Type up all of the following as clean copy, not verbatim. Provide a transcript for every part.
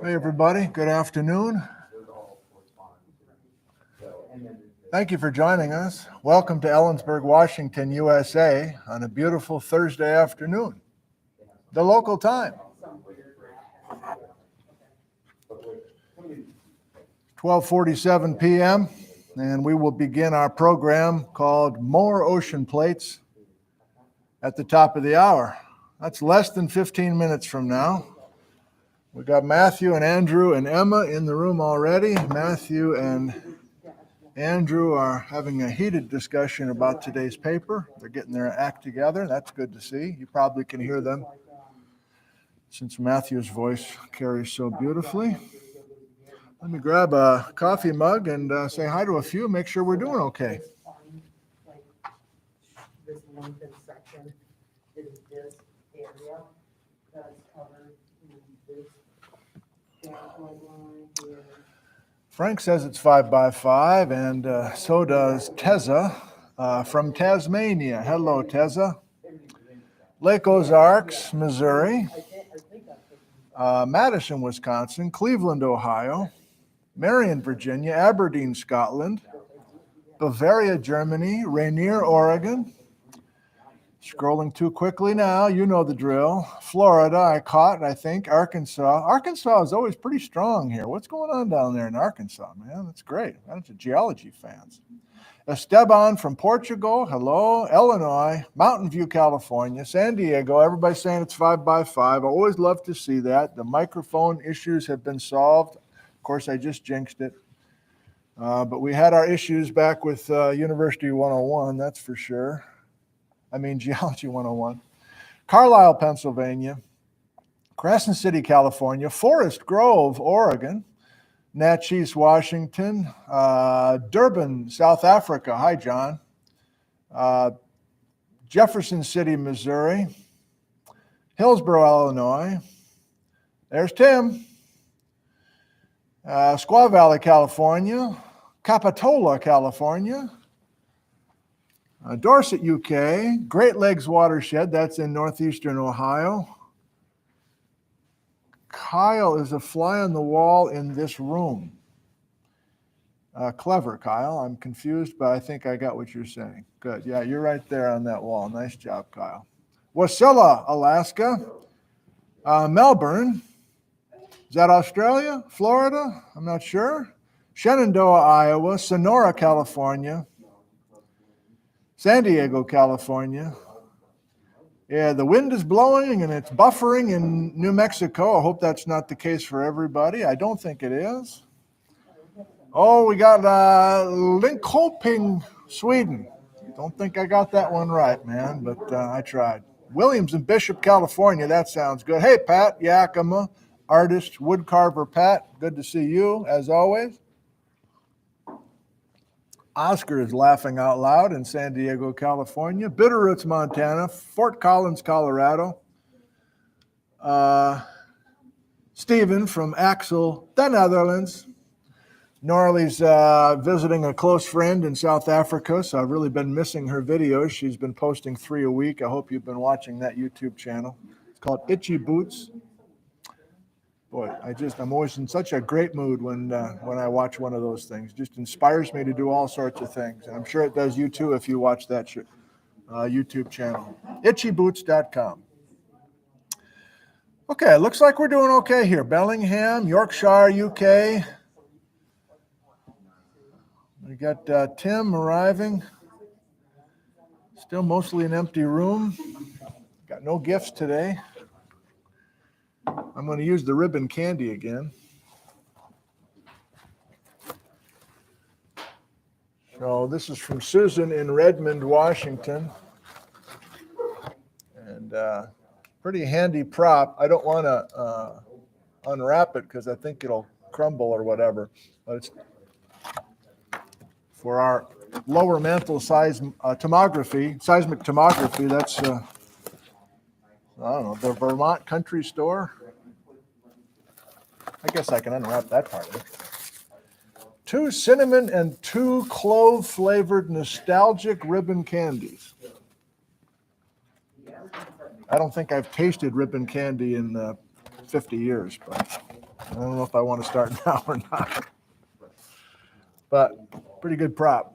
Hey, everybody. Good afternoon. Thank you for joining us. Welcome to Ellensburg, Washington, USA on a beautiful Thursday afternoon, the local time. 12:47 p.m. and we will begin our program called More Ocean Plates at the top of the hour. That's less than 15 minutes from now. We got Matthew and Andrew and Emma in the room already. Matthew and Andrew are having a heated discussion about today's paper. They're getting their act together. That's good to see. You probably can hear them since Matthew's voice carries so beautifully. Let me grab a coffee mug and say hi to a few, make sure we're doing okay. This lengthened section is this area that's covered in this shaft line here. Frank says it's 5 by 5, and so does Teza from Tasmania. Hello, Teza. Lake Ozarks, Missouri. Madison, Wisconsin. Cleveland, Ohio. Marion, Virginia. Aberdeen, Scotland. Bavaria, Germany. Rainier, Oregon. Scrolling too quickly now, you know the drill. Florida, I caught, I think. Arkansas. Arkansas is always pretty strong here. What's going on down there in Arkansas, man? That's great. That's a geology fans. Esteban from Portugal. Hello. Illinois. Mountain View, California. San Diego. Everybody's saying it's 5 by 5. I always love to see that. The microphone issues have been solved. Of course, I just jinxed it. But we had our issues back with University 101, that's for sure. Geology 101. Carlisle, Pennsylvania. Crescent City, California. Forest Grove, Oregon. Natchez, Washington. Durban, South Africa. Hi, John. Jefferson City, Missouri. Hillsborough, Illinois. There's Tim. Squaw Valley, California. Capitola, California. Dorset, UK, Great Lakes Watershed, that's in northeastern Ohio. Kyle is a fly on the wall in this room. Clever, Kyle. I'm confused, but I think I got what you're saying. Good. Yeah, you're right there on that wall. Nice job, Kyle. Wasilla, Alaska. Melbourne. Is that Australia? Florida? I'm not sure. Shenandoah, Iowa. Sonora, California. San Diego, California. Yeah, the wind is blowing and it's buffering in New Mexico. I hope that's not the case for everybody. I don't think it is. Oh, we got Linköping, Sweden. Don't think I got that one right, man, but I tried. Williams and Bishop, California. That sounds good. Hey, Pat Yakima, artist, woodcarver Pat. Good to see you, as always. Oscar is laughing out loud in San Diego, California. Bitterroots, Montana. Fort Collins, Colorado. Stephen from Axel, the Netherlands. Norley's visiting a close friend in South Africa, so I've really been missing her videos. She's been posting 3 a week. I hope you've been watching that YouTube channel. It's called Itchy Boots. Boy, I'm always in such a great mood when I watch one of those things. It just inspires me to do all sorts of things. And I'm sure it does you too if you watch that YouTube channel. Itchyboots.com. Okay, looks like we're doing okay here. Bellingham, Yorkshire, UK. We got Tim arriving. Still mostly an empty room. Got no gifts today. I'm going to use the ribbon candy again. So this is from Susan in Redmond, Washington. And pretty handy prop. I don't want to unwrap it because I think it'll crumble or whatever. But it's for our lower mantle size seismic tomography. That's I don't know, the Vermont Country Store. I guess I can unwrap that part of it. 2 cinnamon and 2 clove flavored nostalgic ribbon candies. I don't think I've tasted ribbon candy in 50 years, but I don't know if I want to start now or not. But pretty good prop.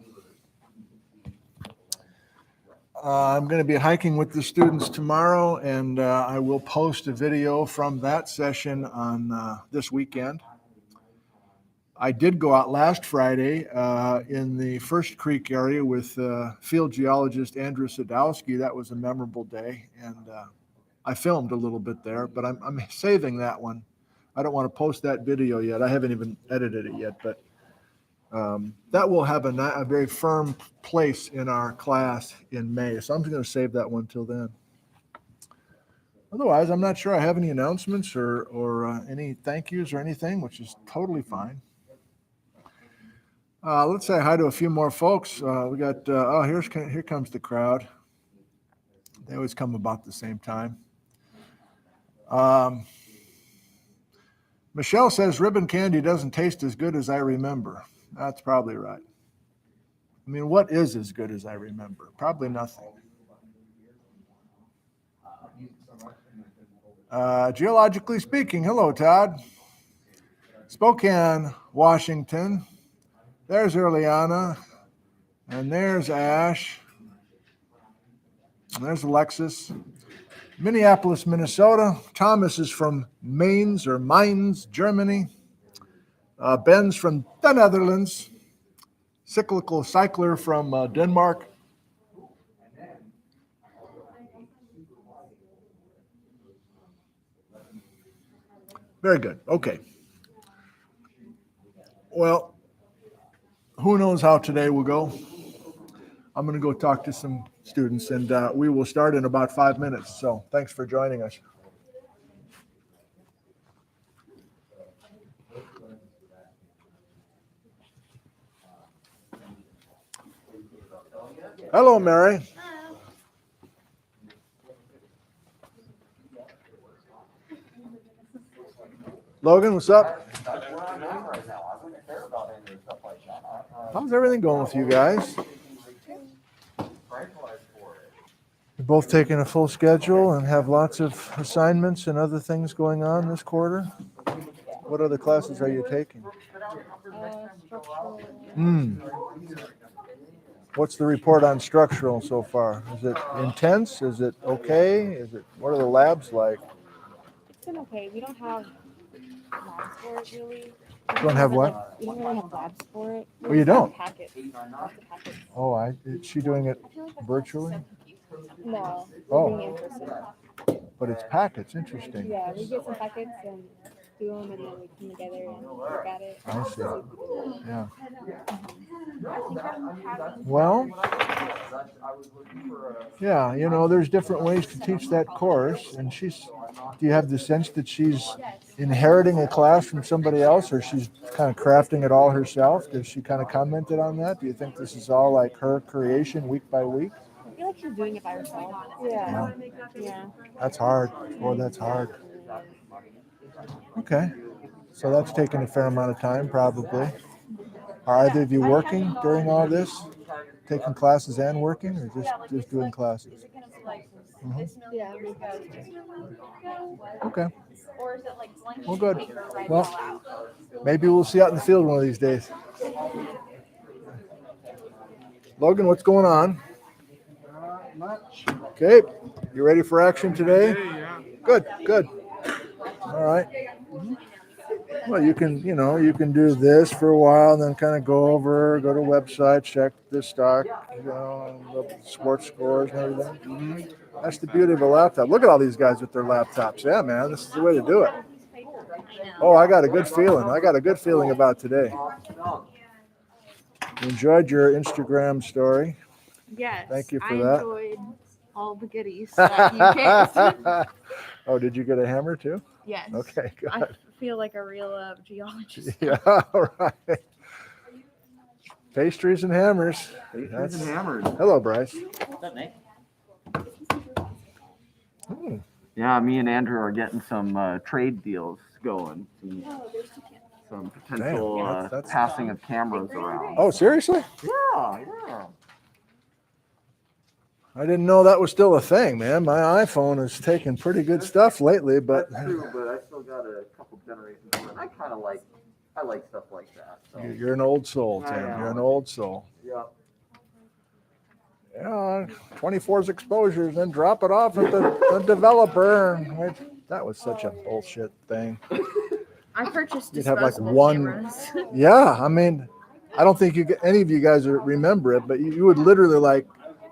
I'm going to be hiking with the students tomorrow, and I will post a video from that session on this weekend. I did go out last Friday in the First Creek area with field geologist Andrew Sadowski. That was a memorable day, and I filmed a little bit there, but I'm saving that one. I don't want to post that video yet. I haven't even edited it yet, but that will have a very firm place in our class in May. So I'm just going to save that one till then. Otherwise, I'm not sure I have any announcements or any thank yous or anything, which is totally fine. Let's say hi to a few more folks. We got, here comes the crowd. They always come about the same time. Michelle says ribbon candy doesn't taste as good as I remember. That's probably right. I mean, what is as good as I remember? Probably nothing. Geologically speaking, hello, Todd. Spokane, Washington. There's Earliana. And there's Ash. And there's Alexis. Minneapolis, Minnesota. Thomas is from Mainz, Germany. Ben's from the Netherlands. Cyclical Cycler from Denmark. Very good. Okay. Well, who knows how today will go? I'm going to go talk to some students, and we will start in about 5 minutes. So thanks for joining us. Hello, Mary. Hello. Logan, what's up? How's everything going with you guys? You're both taking a full schedule and have lots of assignments and other things going on this quarter? What other classes are you taking? What's the report on structural so far? Is it intense? Is it okay? What are the labs like? It's been okay. We don't have labs for it really. Don't have what? We don't really have labs for it. Oh, you don't? Packets. Lots of packets. Oh, is she doing it virtually? No, Oh. we're doing it in person. But it's packets, interesting. Yeah, we get some packets and do them, and then we come together and look at it. I see. Yeah. Well, yeah, there's different ways to teach that course, and do you have the sense that she's inheriting a class from somebody else, or she's kind of crafting it all herself? Does she kind of commented on that? Do you think this is all like her creation week by week? I feel like she's doing it by herself. Yeah. That's hard. Boy, that's hard. Okay. So that's taken a fair amount of time, probably. Are either of you working during all this? Taking classes and working, or just doing classes? Yeah. Okay. Well, good. Well, maybe we'll see you out in the field one of these days. Logan, what's going on? Not much. Okay. You ready for action today? Yeah. Good. All right. Well, you can do this for a while and then kind of go to website, check the stock, the sports scores and everything. That's the beauty of a laptop. Look at all these guys with their laptops. Yeah, man, this is the way to do it. Oh, I got a good feeling about today. Enjoyed your Instagram story. Yes. Thank you for I that. enjoyed all the goodies that you gave. Oh, did you get a hammer too? Yes. Okay, good. I feel like a real geologist. Yeah, all right. Pastries and hammers. Pastries and hammers. Hello, Bryce. What's up, Nick? Hmm. Yeah, me and Andrew are getting some trade deals going. Some potential Damn, that's- passing of cameras around. Oh, seriously? Yeah. I didn't know that was still a thing, man. My iPhone has taken pretty good stuff lately, but That's true, but I still got a couple generations old, and I like stuff like that. So. you're an old soul, I Tim. know. You're an old soul. Yeah. Yeah, 24's exposures, then drop it off at the developer. That was such a bullshit thing. I purchased You'd have like disposable one. cameras. Yeah, I mean, I don't think any of you guys remember it, but you would literally like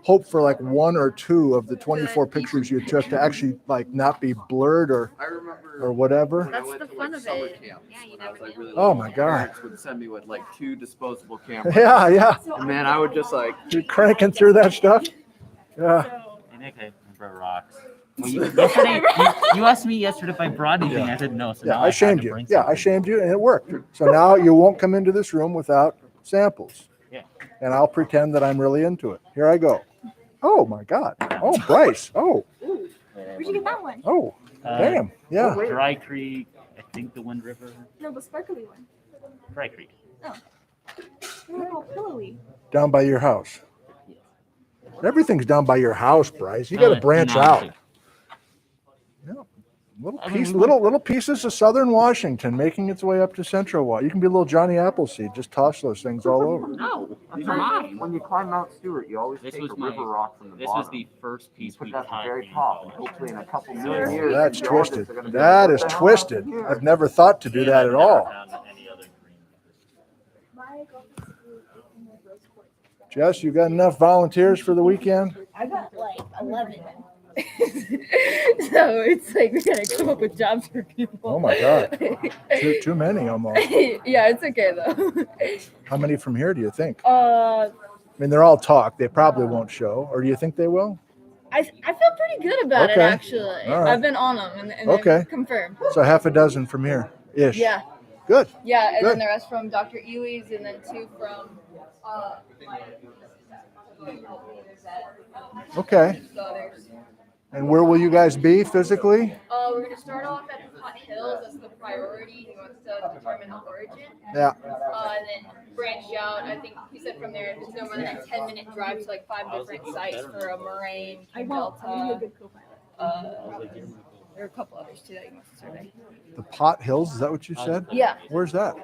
hope for like 1 or 2 of the 24 pictures you took to actually like not be blurred or I remember whatever. when I That's went the to, fun like, of summer it. camp, Yeah, you when I never was, like, knew. really Oh little, my my God. parents would send me with like 2 disposable cameras. Yeah, yeah. And man, I would just like, You're cranking through that stuff. Yeah. Hey Nick, I brought rocks. Well, yesterday, you asked me yesterday if I brought anything. I said no, so Yeah, now I had shamed to you. bring Yeah, I something. shamed you, and it worked. So now you won't come into this room without samples. Yeah. And I'll pretend that I'm really into it. Here I go. Oh my God. Oh, Bryce. Oh, Where'd you get that one? oh, damn. Yeah. Dry Creek, I think the Wind River. No, the sparkly one. Dry Creek. They're all pillowy. Down by your house. Everything's down by your house, Bryce. You got to branch out. Little pieces of southern Washington making its way up to central Washington. You can be a little Johnny Appleseed. Just toss those things all over. No, these are mine. When you climb Mount Stewart, you always This take was a my- river rock from the this bottom. was the first piece Put we that at the cut very in top, and college. hopefully in a couple million years, That's the geologists twisted. are gonna be That like, is "What the hell twisted. happened here?" I've never thought to do that at all. Jess, you got enough volunteers for the weekend? I got like 11. So it's like we gotta come up with jobs for people. Oh my God. Too many almost. Yeah, it's okay though. How many from here do you think? Uh, I mean, they're all talk. They probably won't show. Or do you think they will? I feel pretty good about it Okay. actually. All right. I've been on them and Okay. then confirmed. So half a dozen from here ish. Yeah, Good. yeah, and Good. then the rest from Dr. Ewey's and then 2 from Okay. so there's. And where will you guys be physically? We're gonna start off at the Hot Hills. That's the priority. He wants to determine the origin. Yeah. And then branch out. I think he said from there, there's no more than a 10-minute drive to like 5 different sites for a moraine, delta. There are a couple others too that he wants to survey. The Pot Hills, is that what you said? Yeah. Where's that?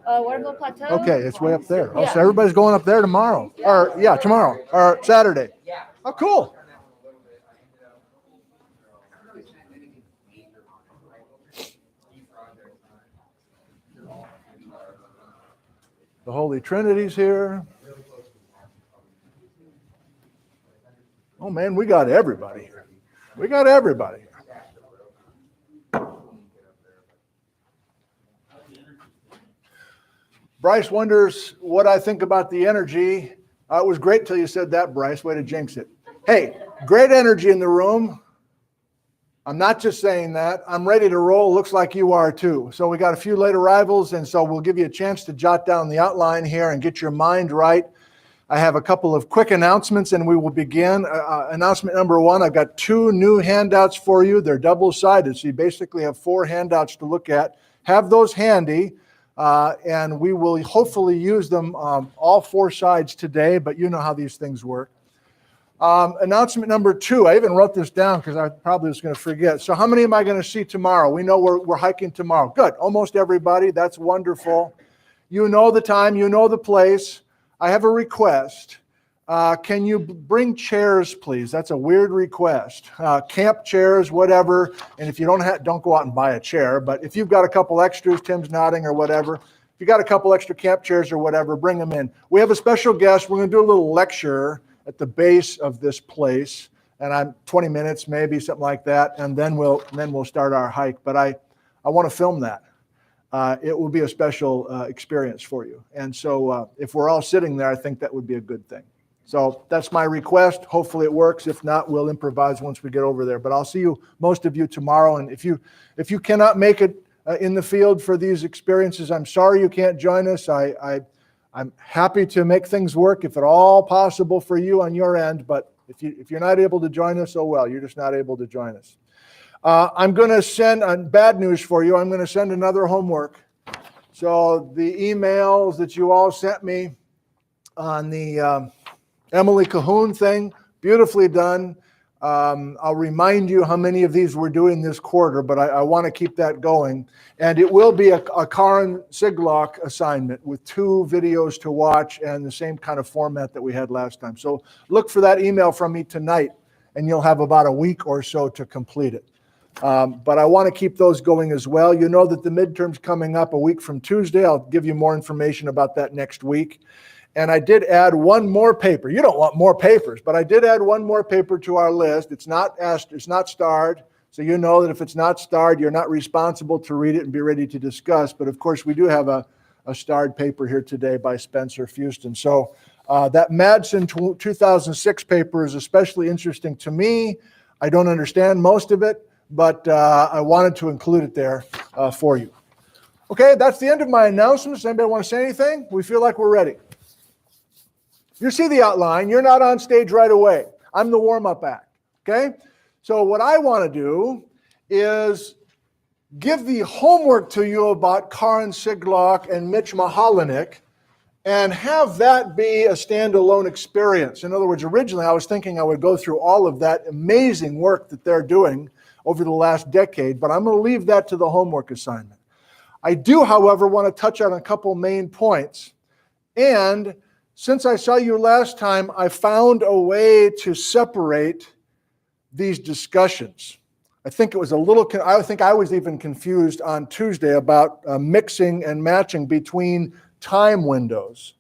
Waterville Plateau. Okay, it's way up there. Oh, Yeah. so everybody's going up there tomorrow. Or yeah, tomorrow. Or Saturday. Oh, cool. The Holy Trinity's here. Oh man, we got everybody here. We got everybody. Bryce wonders what I think about the energy. It was great till you said that, Bryce. Way to jinx it. Hey, great energy in the room. I'm not just saying that. I'm ready to roll. Looks like you are too. So we got a few late arrivals, and so we'll give you a chance to jot down the outline here and get your mind right. I have a couple of quick announcements, and we will begin. Announcement number 1, I've got 2 new handouts for you. They're double-sided, so you basically have 4 handouts to look at. Have those handy, and we will hopefully use them all 4 sides today, but you know how these things work. Announcement number 2, I even wrote this down because I probably was going to forget. So how many am I going to see tomorrow? We know we're hiking tomorrow. Good, almost everybody. That's wonderful. You know the time, you know the place. I have a request. Can you bring chairs, please? That's a weird request. Camp chairs, whatever. And if you don't go out and buy a chair. But if you've got a couple extras, Tim's nodding or whatever. If you got a couple extra camp chairs or whatever, bring them in. We have a special guest. We're going to do a little lecture at the base of this place, and I'm 20 minutes, maybe something like that, and then we'll start our hike. But I want to film that. It will be a special experience for you. And so if we're all sitting there, I think that would be a good thing. So that's my request. Hopefully it works. If not, we'll improvise once we get over there. But I'll see you, most of you, tomorrow. And if you cannot make it in the field for these experiences, I'm sorry you can't join us. I'm happy to make things work if at all possible for you on your end. But if you're not able to join us, oh well, you're just not able to join us. I'm going to send bad news for you. I'm going to send another homework. So the emails that you all sent me on the Emily Cahoon thing, Beautifully done. I'll remind you how many of these we're doing this quarter, but I want to keep that going. And it will be a Karin Siglock assignment with 2 videos to watch and the same kind of format that we had last time. So look for that email from me tonight, and you'll have about a week or so to complete it. But I want to keep those going as well. You know that the midterm's coming up a week from Tuesday. I'll give you more information about that next week. And I did add one more paper. You don't want more papers, but I did add one more paper to our list. It's not starred, so you know that if it's not starred, you're not responsible to read it and be ready to discuss. But of course, we do have a starred paper here today by Spencer Fuston. So that Madsen 2006 paper is especially interesting to me. I don't understand most of it, but I wanted to include it there for you. Okay, that's the end of my announcements. Anybody want to say anything? We feel like we're ready. You see the outline. You're not on stage right away. I'm the warm-up act, okay? So what I want to do is give the homework to you about Karin Siglock and Mitch Mahalanik and have that be a standalone experience. In other words, originally I was thinking I would go through all of that amazing work that they're doing over the last decade, but I'm going to leave that to the homework assignment. I do, however, want to touch on a couple main points. And since I saw you last time, I found a way to separate these discussions. I think it was I think I was even confused on Tuesday about mixing and matching between time windows.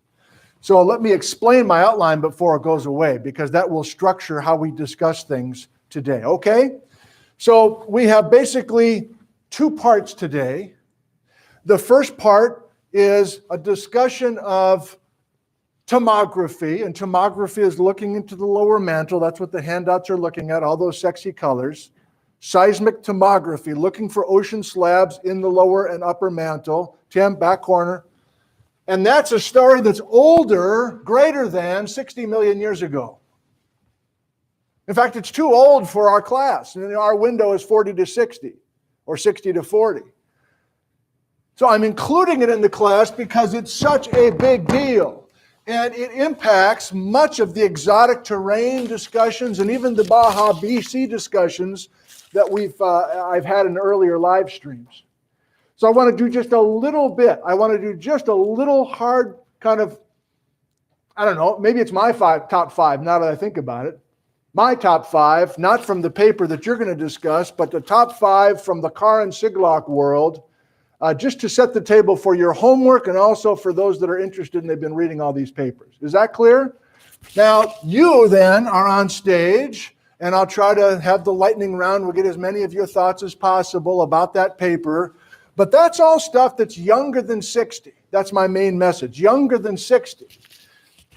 So let me explain my outline before it goes away, because that will structure how we discuss things today, okay? So we have basically 2 parts today. The first part is a discussion of tomography, and tomography is looking into the lower mantle. That's what the handouts are looking at, all those sexy colors. Seismic tomography, looking for ocean slabs in the lower and upper mantle. Tim, back corner. And that's a story that's older, greater than 60 million years ago. In fact, it's too old for our class. Our window is 40 to 60, or 60 to 40. So I'm including it in the class because it's such a big deal. And it impacts much of the exotic terrain discussions and even the Baja BC discussions that I've had in earlier live streams. So I want to do just a little bit. I want to do just a little hard kind of, I don't know, maybe it's my top 5 now that I think about it. My top 5, not from the paper that you're going to discuss, but the top 5 from the Karin Siglock world, just to set the table for your homework and also for those that are interested and they've been reading all these papers. Is that clear? Now, you then are on stage, and I'll try to have the lightning round. We'll get as many of your thoughts as possible about that paper. But that's all stuff that's younger than 60. That's my main message, younger than 60.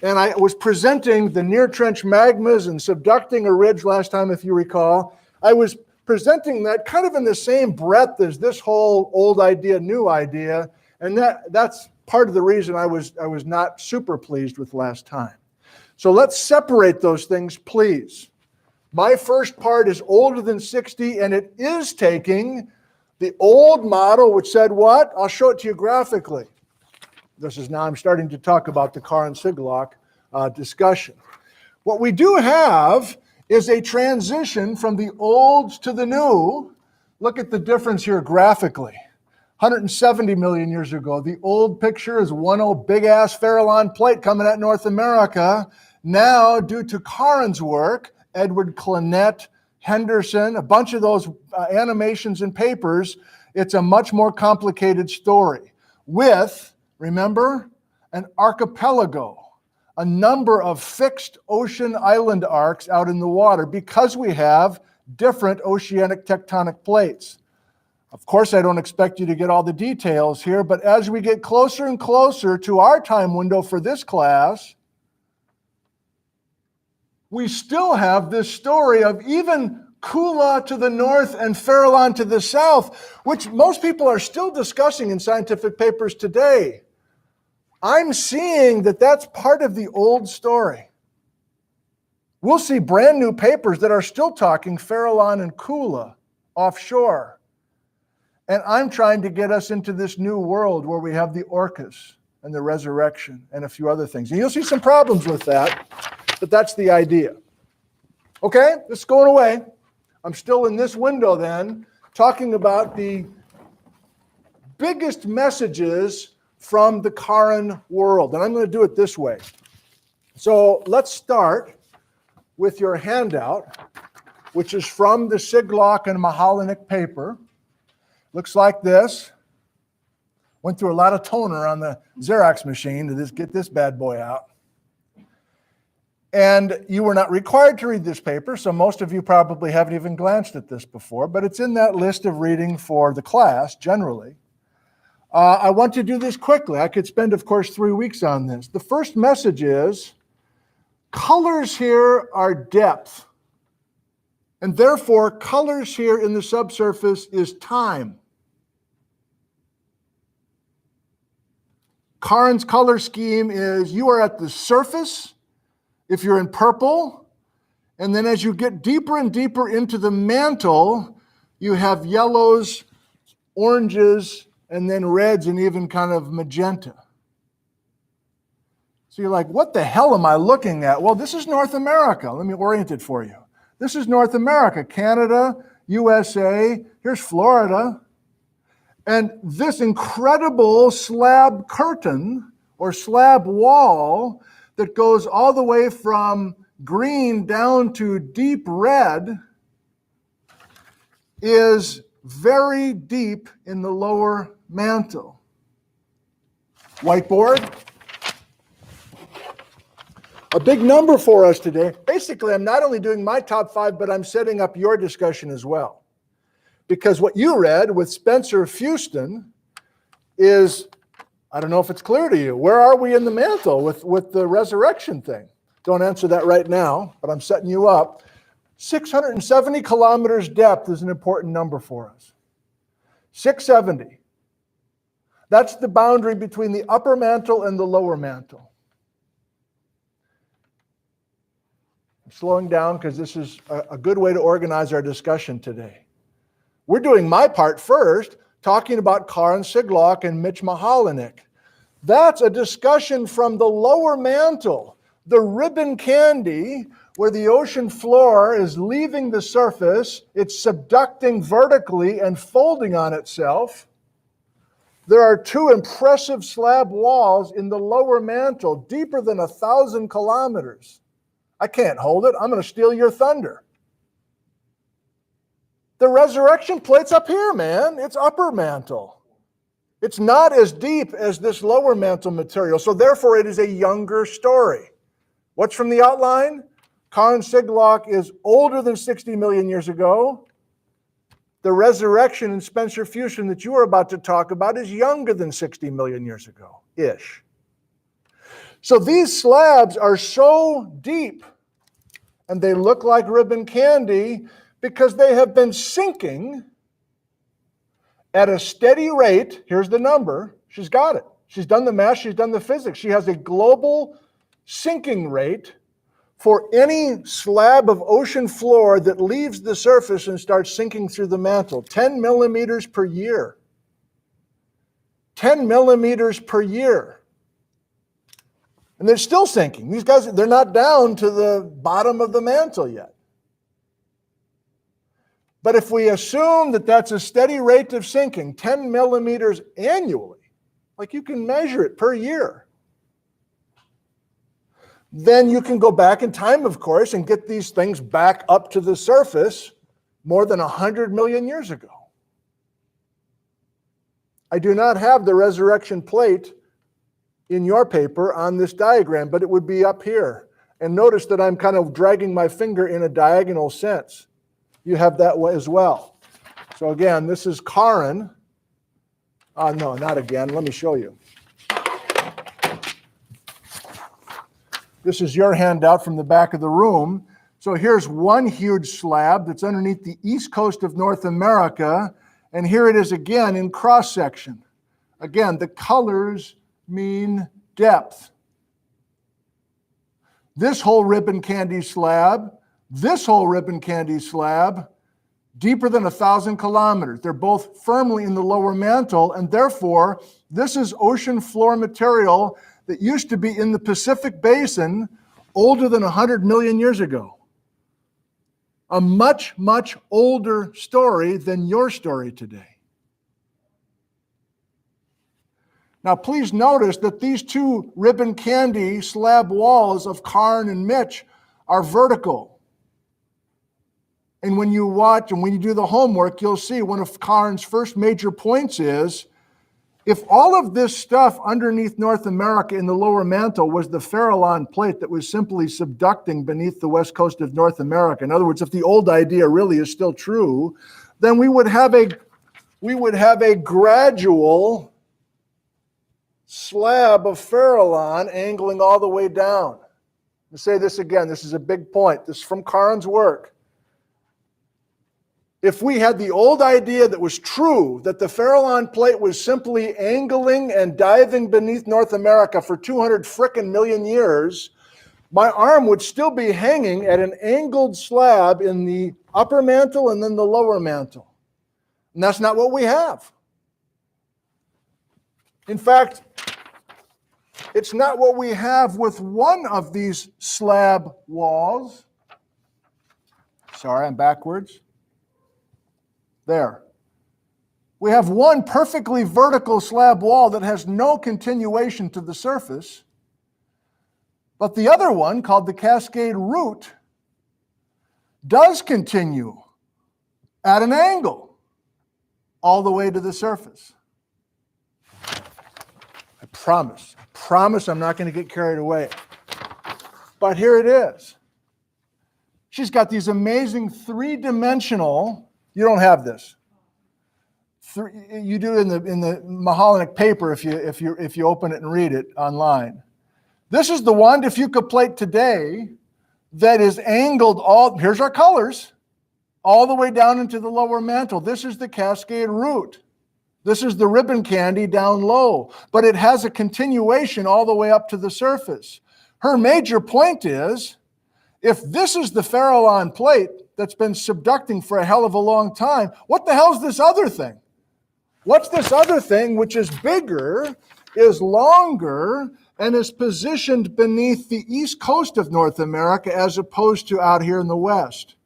And I was presenting the near trench magmas and subducting a ridge last time, if you recall. I was presenting that kind of in the same breadth as this whole old idea, new idea. And that's part of the reason I was not super pleased with last time. So let's separate those things, please. My first part is older than 60, and it is taking the old model, which said what? I'll show it to you graphically. This is now I'm starting to talk about the Karin Siglock discussion. What we do have is a transition from the old to the new. Look at the difference here graphically. 170 million years ago, the old picture is one old big-ass Farallon plate coming at North America. Now, due to Karin's work, Edward Clinette, Henderson, a bunch of those animations and papers, it's a much more complicated story with, remember, an archipelago, a number of fixed ocean island arcs out in the water because we have different oceanic tectonic plates. Of course, I don't expect you to get all the details here, but as we get closer and closer to our time window for this class, we still have this story of even Kula to the north and Farallon to the south, which most people are still discussing in scientific papers today. I'm seeing that that's part of the old story. We'll see brand new papers that are still talking Farallon and Kula offshore. And I'm trying to get us into this new world where we have the orcas and the resurrection and a few other things. And you'll see some problems with that, but that's the idea. Okay, this is going away. I'm still in this window then, talking about the biggest messages from the Karen world. And I'm going to do it this way. So let's start with your handout, which is from the Siglock and Mahalanik paper. Looks like this. Went through a lot of toner on the Xerox machine to get this bad boy out. And you were not required to read this paper, so most of you probably haven't even glanced at this before, but it's in that list of reading for the class generally. I want to do this quickly. I could spend, of course, 3 weeks on this. The first message is, colors here are depth, and therefore colors here in the subsurface is time. Karen's color scheme is you are at the surface, if you're in purple, and then as you get deeper and deeper into the mantle, you have yellows, oranges, and then reds and even kind of magenta. So you're like, what the hell am I looking at? Well, this is North America. Let me orient it for you. This is North America, Canada, USA, here's Florida. And this incredible slab curtain or slab wall that goes all the way from green down to deep red is very deep in the lower mantle. Whiteboard. A big number for us today. Basically, I'm not only doing my top 5, but I'm setting up your discussion as well. Because what you read with Spencer Fuston is, I don't know if it's clear to you, where are we in the mantle with the resurrection thing? Don't answer that right now, but I'm setting you up. 670 kilometers depth is an important number for us. 670. That's the boundary between the upper mantle and the lower mantle. I'm slowing down because this is a good way to organize our discussion today. We're doing my part first, talking about Karen Siglock and Mitch Mahalanik. That's a discussion from the lower mantle, the ribbon candy, where the ocean floor is leaving the surface, it's subducting vertically and folding on itself. There are 2 impressive slab walls in the lower mantle, deeper than 1,000 kilometers. I can't hold it. I'm going to steal your thunder. The resurrection plate's up here, man. It's upper mantle. It's not as deep as this lower mantle material, so therefore it is a younger story. What's from the outline? Karen Siglock is older than 60 million years ago. The resurrection in Spencer Fusion that you are about to talk about is younger than 60 million years ago-ish. So these slabs are so deep, and they look like ribbon candy because they have been sinking at a steady rate. Here's the number. She's got it. She's done the math. She's done the physics. She has a global sinking rate for any slab of ocean floor that leaves the surface and starts sinking through the mantle. 10 millimeters per year. 10 millimeters per year. And they're still sinking. These guys, they're not down to the bottom of the mantle yet. But if we assume that that's a steady rate of sinking, 10 millimeters annually, like you can measure it per year, then you can go back in time, of course, and get these things back up to the surface more than 100 million years ago. I do not have the resurrection plate in your paper on this diagram, but it would be up here. And notice that I'm kind of dragging my finger in a diagonal sense. You have that way as well. So again, this is Karen. No, not again. Let me show you. This is your handout from the back of the room. So here's one huge slab that's underneath the east coast of North America. And here it is again in cross section. Again, the colors mean depth. This whole ribbon candy slab, this whole ribbon candy slab, deeper than 1,000 kilometers. They're both firmly in the lower mantle, and therefore, this is ocean floor material that used to be in the Pacific Basin older than 100 million years ago. a much, much older story than your story today. Now, please notice that these two ribbon candy slab walls of Karn and Mitch are vertical. And when you watch and when you do the homework, you'll see one of Karn's first major points is, if all of this stuff underneath North America in the lower mantle was the Farallon plate that was simply subducting beneath the west coast of North America, in other words, if the old idea really is still true, then we would have a gradual slab of Farallon angling all the way down. I'll say this again. This is a big point. This is from Karn's work. If we had the old idea that was true, that the Farallon plate was simply angling and diving beneath North America for 200 frickin' million years, my arm would still be hanging at an angled slab in the upper mantle and then the lower mantle. And that's not what we have. In fact, it's not what we have with one of these slab walls. Sorry, I'm backwards. There. We have one perfectly vertical slab wall that has no continuation to the surface, but the other one, called the Cascade Root, does continue at an angle all the way to the surface. I promise I'm not going to get carried away. But here it is. She's got these amazing three-dimensional. You don't have this. You do in the Mahalanik paper if you open it and read it online. This is the Juan de Fuca plate today that is angled here's our colors, all the way down into the lower mantle. This is the Cascade Root. This is the ribbon candy down low, but it has a continuation all the way up to the surface. Her major point is, if this is the Farallon plate that's been subducting for a hell of a long time, what the hell's this other thing? What's this other thing which is bigger, is longer, and is positioned beneath the east coast of North America as opposed to out here in the west?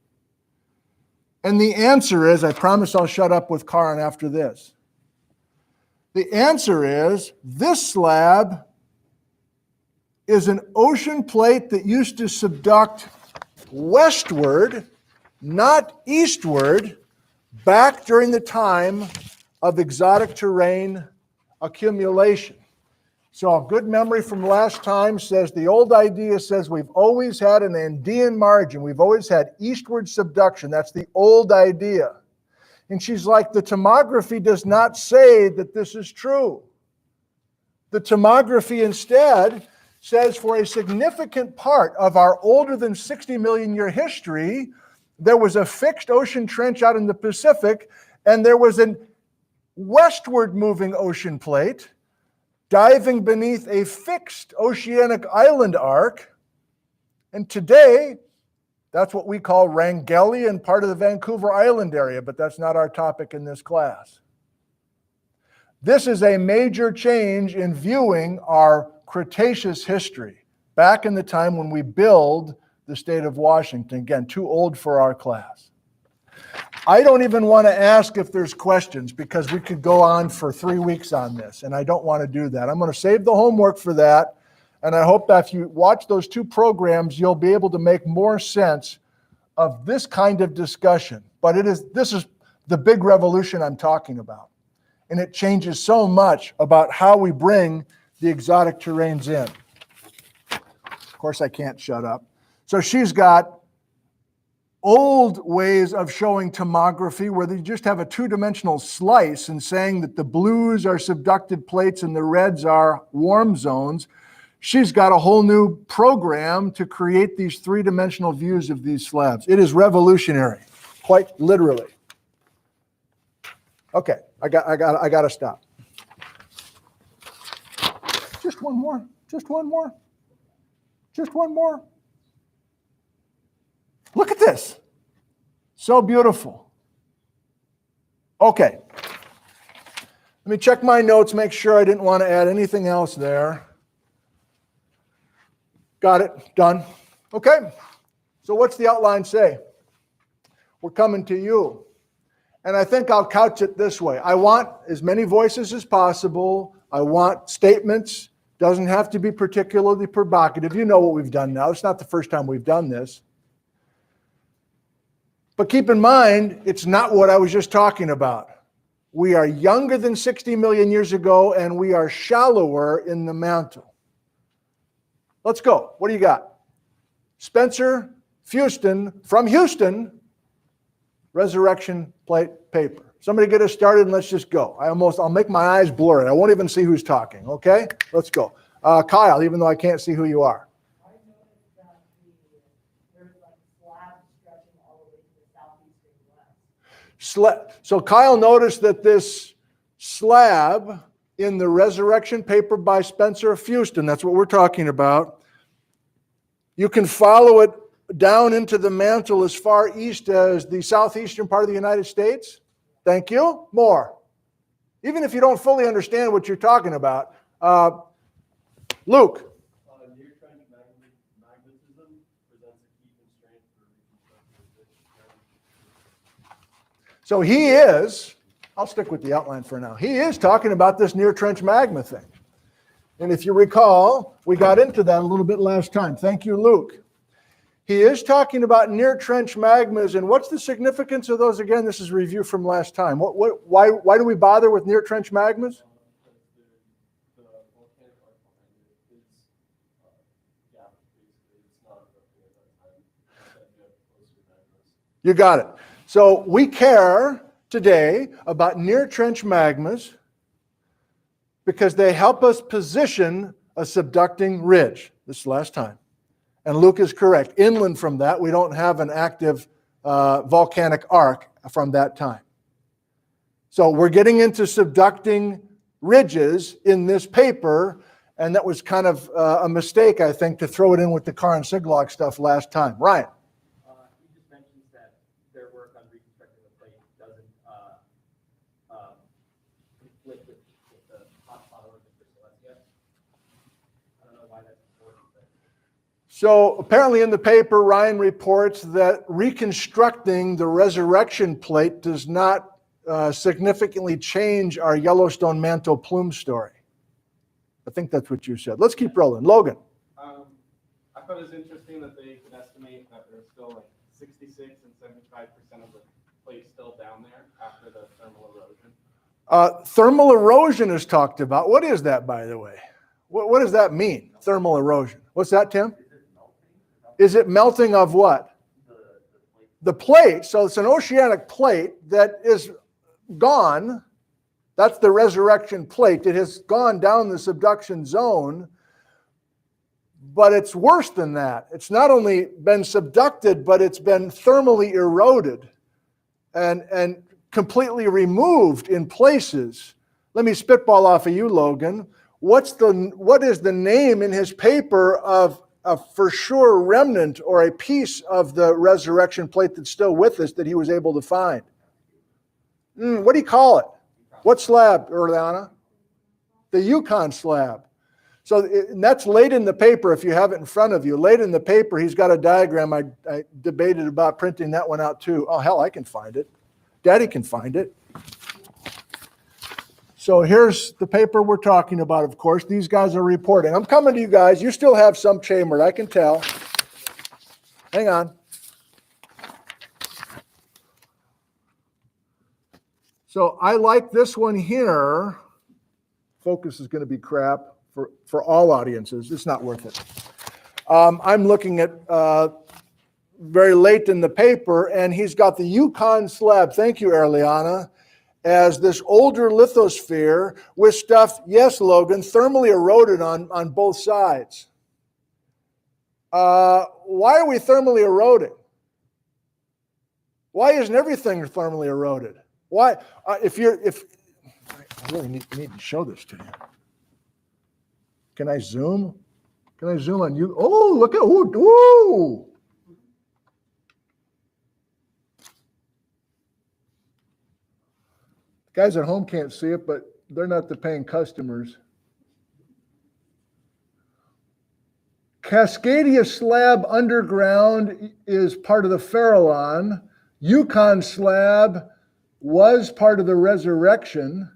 And the answer is, I promise I'll shut up with Karn after this. The answer is, this slab is an ocean plate that used to subduct westward, not eastward, back during the time of exotic terrain accumulation. So a good memory from last time says the old idea says we've always had an Andean margin. We've always had eastward subduction. That's the old idea. And she's like, the tomography does not say that this is true. The tomography instead says for a significant part of our older than 60 million year history, there was a fixed ocean trench out in the Pacific, and there was an westward moving ocean plate diving beneath a fixed oceanic island arc. And today, that's what we call Wrangell and part of the Vancouver Island area, but that's not our topic in this class. This is a major change in viewing our Cretaceous history, back in the time when we built the state of Washington. Again, too old for our class. I don't even want to ask if there's questions because we could go on for 3 weeks on this, and I don't want to do that. I'm going to save the homework for that, and I hope that if you watch those two programs, you'll be able to make more sense of this kind of discussion. But this is the big revolution I'm talking about, and it changes so much about how we bring the exotic terrains in. Of course, I can't shut up. So she's got old ways of showing tomography where they just have a two-dimensional slice and saying that the blues are subducted plates and the reds are warm zones. She's got a whole new program to create these three-dimensional views of these slabs. It is revolutionary, quite literally. Okay, I got to stop. Just one more. Look at this. So beautiful. Okay. Let me check my notes, make sure I didn't want to add anything else there. Got it. Done. Okay. So what's the outline say? we're coming to you. And I think I'll couch it this way. I want as many voices as possible. I want statements. Doesn't have to be particularly provocative. You know what we've done now. It's not the first time we've done this. But keep in mind, it's not what I was just talking about. We are younger than 60 million years ago, and we are shallower in the mantle. Let's go. What do you got? Spencer Houston, from Houston, resurrection plate paper. Somebody get us started and let's just go. I'll make my eyes blurry. I won't even see who's talking, okay? Let's go. Kyle, even though I can't see who you are. I noticed that there's like slabs stretching all the way to the southeastern west. So Kyle noticed that this slab in the resurrection paper by Spencer Houston, that's what we're talking about, you can follow it down into the mantle as far east as the southeastern part of the United States. Thank you. More. Even if you don't fully understand what you're talking about. Luke. Near trench magnetism presents a key constraint for reconstructing. So he is, I'll stick with the outline for now. He is talking about this near trench magma thing. And if you recall, we got into that a little bit last time. Thank you, Luke. He is talking about near trench magmas, and what's the significance of those again? This is a review from last time. Why do we bother with near trench magmas? The volcanic arc behind it is gap, basically. It's not erupting at that time. Instead, you have closer magmas. You got it. So we care today about near trench magmas because they help us position a subducting ridge. This is the last time. And Luke is correct. Inland from that, we don't have an active volcanic arc from that time. So we're getting into subducting ridges in this paper, and that was kind of a mistake, I think, to throw it in with the Carr and Siglock stuff last time. Ryan. He just mentions that their work on reconstructing the plate doesn't conflict with the hot origin for Celestia. I don't know why that's important. So apparently in the paper, Ryan reports that reconstructing the resurrection plate does not significantly change our Yellowstone mantle plume story. I think that's what you said. Let's keep rolling. Logan. I thought it was interesting that they could estimate that there's still like 66 and 75% of the plate still down there after the thermal erosion. Thermal erosion is talked about. What is that, by the way? What does that mean, thermal erosion? What's that, Tim? Is it melting of what? The plate. So it's an oceanic plate that is gone. That's the resurrection plate. It has gone down the subduction zone, but it's worse than that. It's not only been subducted, but it's been thermally eroded and completely removed in places. Let me spitball off of you, Logan. What is the name in his paper of a for sure remnant or a piece of the resurrection plate that's still with us that he was able to find? What do you call it? What slab, Erliana? The Yukon slab. So that's late in the paper if you have it in front of you. Late in the paper, he's got a diagram. I debated about printing that one out too. Oh, hell, I can find it. Daddy can find it. So here's the paper we're talking about, of course. These guys are reporting. I'm coming to you guys. You still have some chambered, I can tell. Hang on. So I like this one here. Focus is going to be crap for all audiences. It's not worth it. I'm looking at very late in the paper, and he's got the Yukon slab. Thank you, Erliana. As this older lithosphere with stuff, yes, Logan, thermally eroded on both sides. Why are we thermally eroding? Why isn't everything thermally eroded? Why? I really need to show this to you. Can I zoom? Can I zoom on you? Oh, look at, ooh. Guys at home can't see it, but they're not the paying customers. Cascadia slab underground is part of the Farallon. Yukon Slab was part of the resurrection.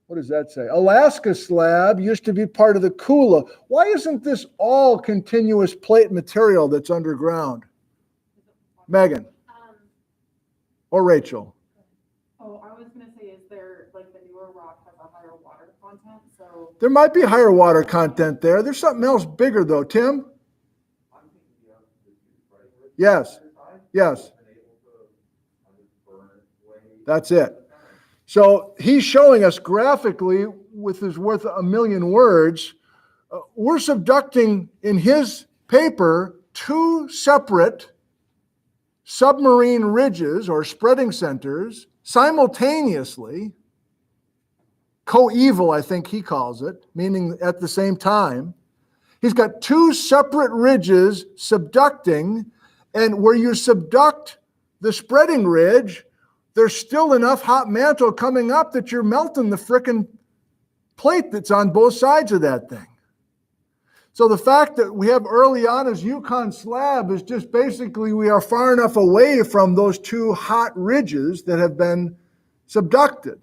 What does that say? Alaska Slab used to be part of the Kula. Why isn't this all continuous plate material that's underground? Megan or Rachel? Oh, I was gonna say, is there, like, the newer rock has a higher water content, so. There might be higher water content there. There's something else bigger though. Tim? Yes. Yes. That's it. So he's showing us graphically with his worth a million words. We're subducting in his paper two separate submarine ridges or spreading centers simultaneously, coeval, I think he calls it, meaning at the same time. He's got two separate ridges subducting, and where you subduct the spreading ridge, there's still enough hot mantle coming up that you're melting the frickin' plate that's on both sides of that thing. So the fact that we have early on as Yukon Slab is just basically we are far enough away from those two hot ridges that have been subducted.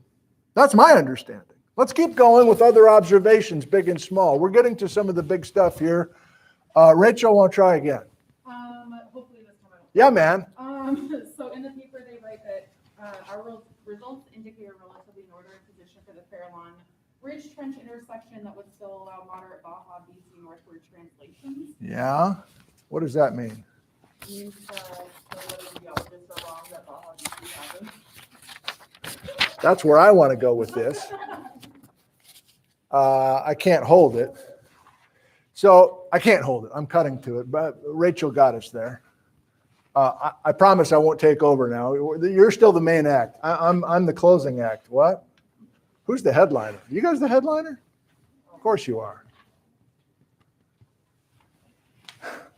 That's my understanding. Let's keep going with other observations, big and small. We're getting to some of the big stuff here. Rachel, won't try again. Hopefully this time I won't. Yeah, man. So in the paper, they write that our results indicate a relatively northern position for the Farallon Ridge Trench intersection that would still allow moderate Baja BC northward translations. Yeah. What does that mean? Means that the geologists are wrong that Baja BC happens. That's where I want to go with this. I can't hold it. So I can't hold it. I'm cutting to it, but Rachel got us there. I promise I won't take over now. You're still the main act. I'm the closing act. What? Who's the headliner? You guys the headliner? Of course you are.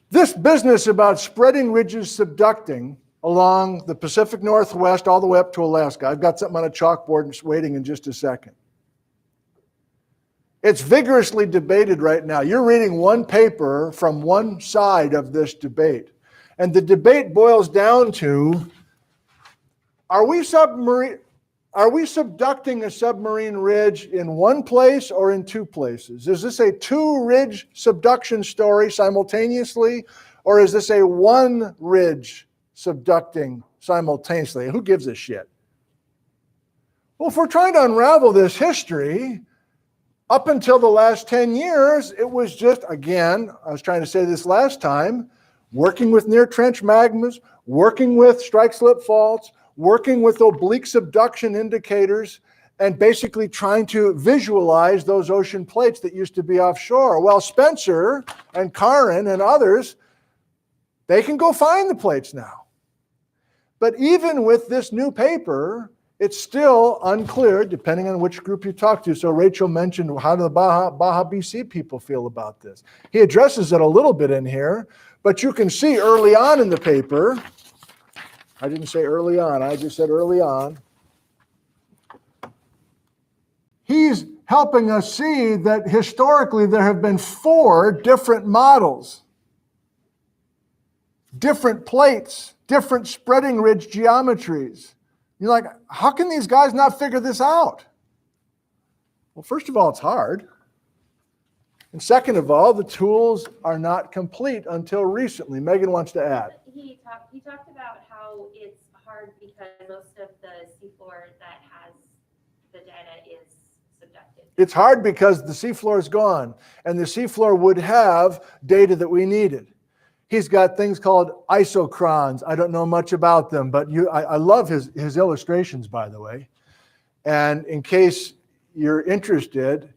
This business about spreading ridges subducting along the Pacific Northwest all the way up to Alaska. I've got something on a chalkboard and waiting in just a second. It's vigorously debated right now. You're reading one paper from one side of this debate. And the debate boils down to, are we subducting a submarine ridge in one place or in two places? Is this a two-ridge subduction story simultaneously, or is this a one-ridge subducting simultaneously? Who gives a shit? Well, if we're trying to unravel this history, up until the last 10 years, it was just, again, I was trying to say this last time, working with near trench magmas, working with strike slip faults, working with oblique subduction indicators, and basically trying to visualize those ocean plates that used to be offshore. Well, Spencer and Karin and others, they can go find the plates now. But even with this new paper, it's still unclear, depending on which group you talk to. So Rachel mentioned, how do the Baja BC people feel about this? He addresses it a little bit in here, but you can see early on in the paper, I didn't say early on, I just said early on. He's helping us see that historically there have been 4 different models, different plates, different spreading ridge geometries. You're like, how can these guys not figure this out? Well, first of all, it's hard. And second of all, the tools are not complete until recently. Megan wants to add. He talked about how it's hard because most of the seafloor that has the data is subducted. It's hard because the seafloor is gone, and the seafloor would have data that we needed. He's got things called Isochrons. I don't know much about them, but I love his illustrations, by the way. And in case you're interested,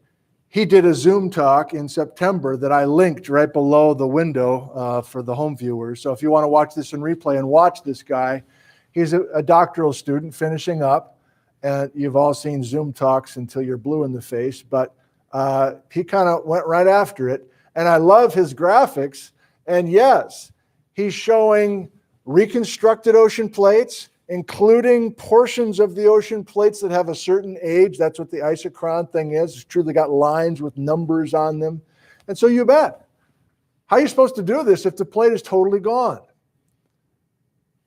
he did a Zoom talk in September that I linked right below the window for the home viewers. So if you want to watch this in replay and watch this guy, he's a doctoral student finishing up. And you've all seen Zoom talks until you're blue in the face, but he kind of went right after it. And I love his graphics. And yes, he's showing reconstructed ocean plates, including portions of the ocean plates that have a certain age. That's what the isochron thing is. It's truly got lines with numbers on them. And so you bet. How are you supposed to do this if the plate is totally gone?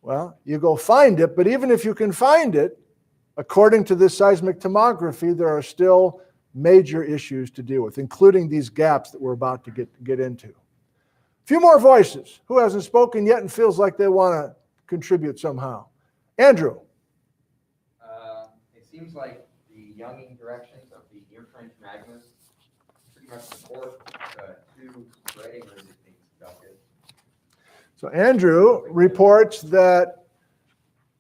Well, you go find it, but even if you can find it, according to this seismic tomography, there are still major issues to deal with, including these gaps that we're about to get into. A few more voices. Who hasn't spoken yet and feels like they want to contribute somehow? Andrew. It seems like the younging directions of the near trench magmas pretty much support the two spreading ridges being conducted. So Andrew reports that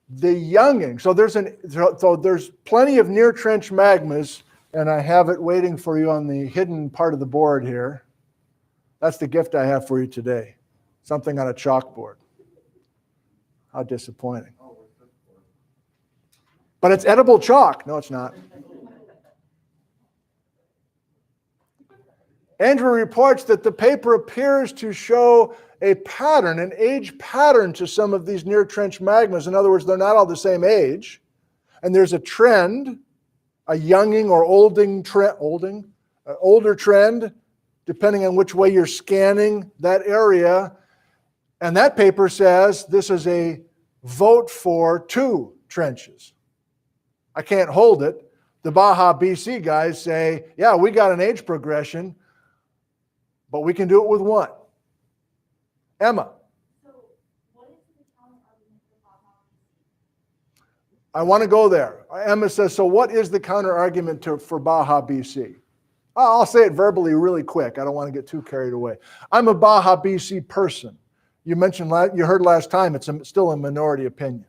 the younging, so there's plenty of near trench magmas, and I have it waiting for you on the hidden part of the board here. That's the gift I have for you today. Something on a chalkboard. How disappointing. But it's edible chalk. No, it's not. Andrew reports that the paper appears to show a pattern, an age pattern to some of these near trench magmas. In other words, they're not all the same age. And there's a trend, a younging or older trend, depending on which way you're scanning that area. And that paper says this is a vote for 2 trenches. I can't hold it. The Baja BC guys say, yeah, we got an age progression, but we can do it with 1. Emma. So what is the counter argument for Baja? I want to go there. Emma says, so what is the counter argument for Baja BC? I'll say it verbally really quick. I don't want to get too carried away. I'm a Baja BC person. You heard last time, it's still a minority opinion.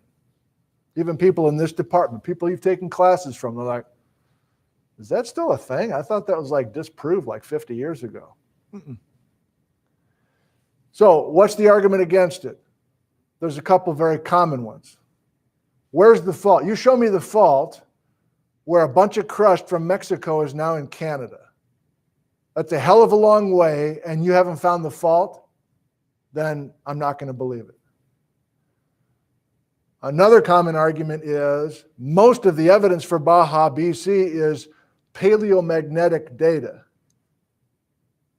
Even people in this department, people you've taken classes from, they're like, is that still a thing? I thought that was like disproved like 50 years ago. Mm-mm. So what's the argument against it? There's a couple very common ones. Where's the fault? You show me the fault where a bunch of crust from Mexico is now in Canada. That's a hell of a long way, and you haven't found the fault, then I'm not going to believe it. Another common argument is most of the evidence for Baja BC is paleomagnetic data,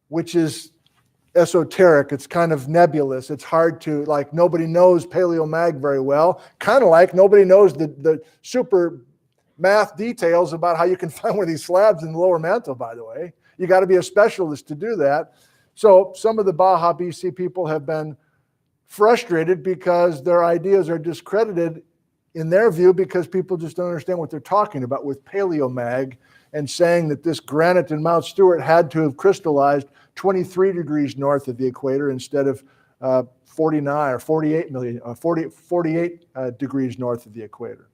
which is esoteric. It's kind of nebulous. It's hard to, like, nobody knows paleomag very well. Kind of like nobody knows the super math details about how you can find one of these slabs in the lower mantle, by the way. You got to be a specialist to do that. So some of the Baja BC people have been frustrated because their ideas are discredited in their view because people just don't understand what they're talking about with paleomag and saying that this granite in Mount Stewart had to have crystallized 23 degrees north of the equator instead of 49 or 48 degrees north of the equator.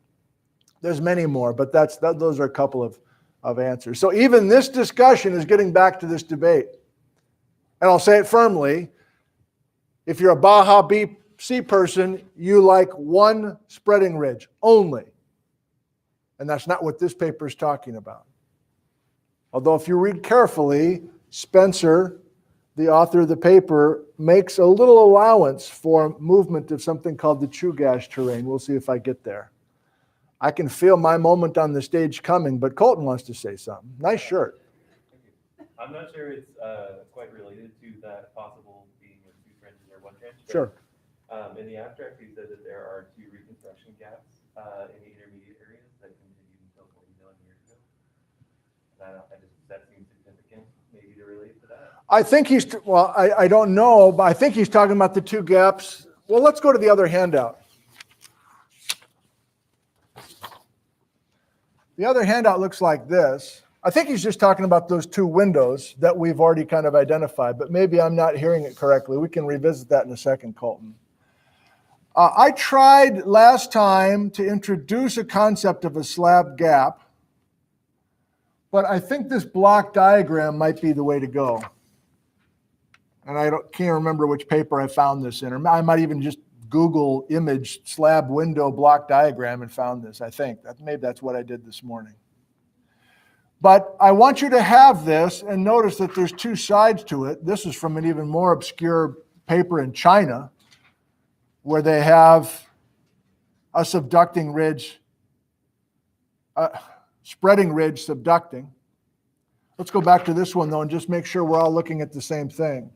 There's many more, but those are a couple of answers. So even this discussion is getting back to this debate. And I'll say it firmly, if you're a Baja BC person, you like 1 spreading ridge only. And that's not what this paper is talking about. Although if you read carefully, Spencer, the author of the paper, makes a little allowance for movement of something called the Chugach terrain. We'll see if I get there. I can feel my moment on the stage coming, but Colton wants to say something. Nice shirt. I'm not sure it's quite related to that possible being of 2 trenches or 1 trench. But, Sure. In the abstract, he said that there are 2 reconstruction gaps in the intermediate areas that continued until 40 million years ago. That seems significant, maybe to relate to that. I think I don't know, but I think he's talking about the 2 gaps. Well, let's go to the other handout. The other handout looks like this. I think he's just talking about those 2 windows that we've already kind of identified, but maybe I'm not hearing it correctly. We can revisit that in a second, Colton. I tried last time to introduce a concept of a slab gap, but I think this block diagram might be the way to go. And I can't remember which paper I found this in, or I might even just Google image slab window block diagram and found this, I think. Maybe that's what I did this morning. But I want you to have this and notice that there's 2 sides to it. This is from an even more obscure paper in China where they have a subducting ridge, spreading ridge subducting. Let's go back to this one though and just make sure we're all looking at the same thing.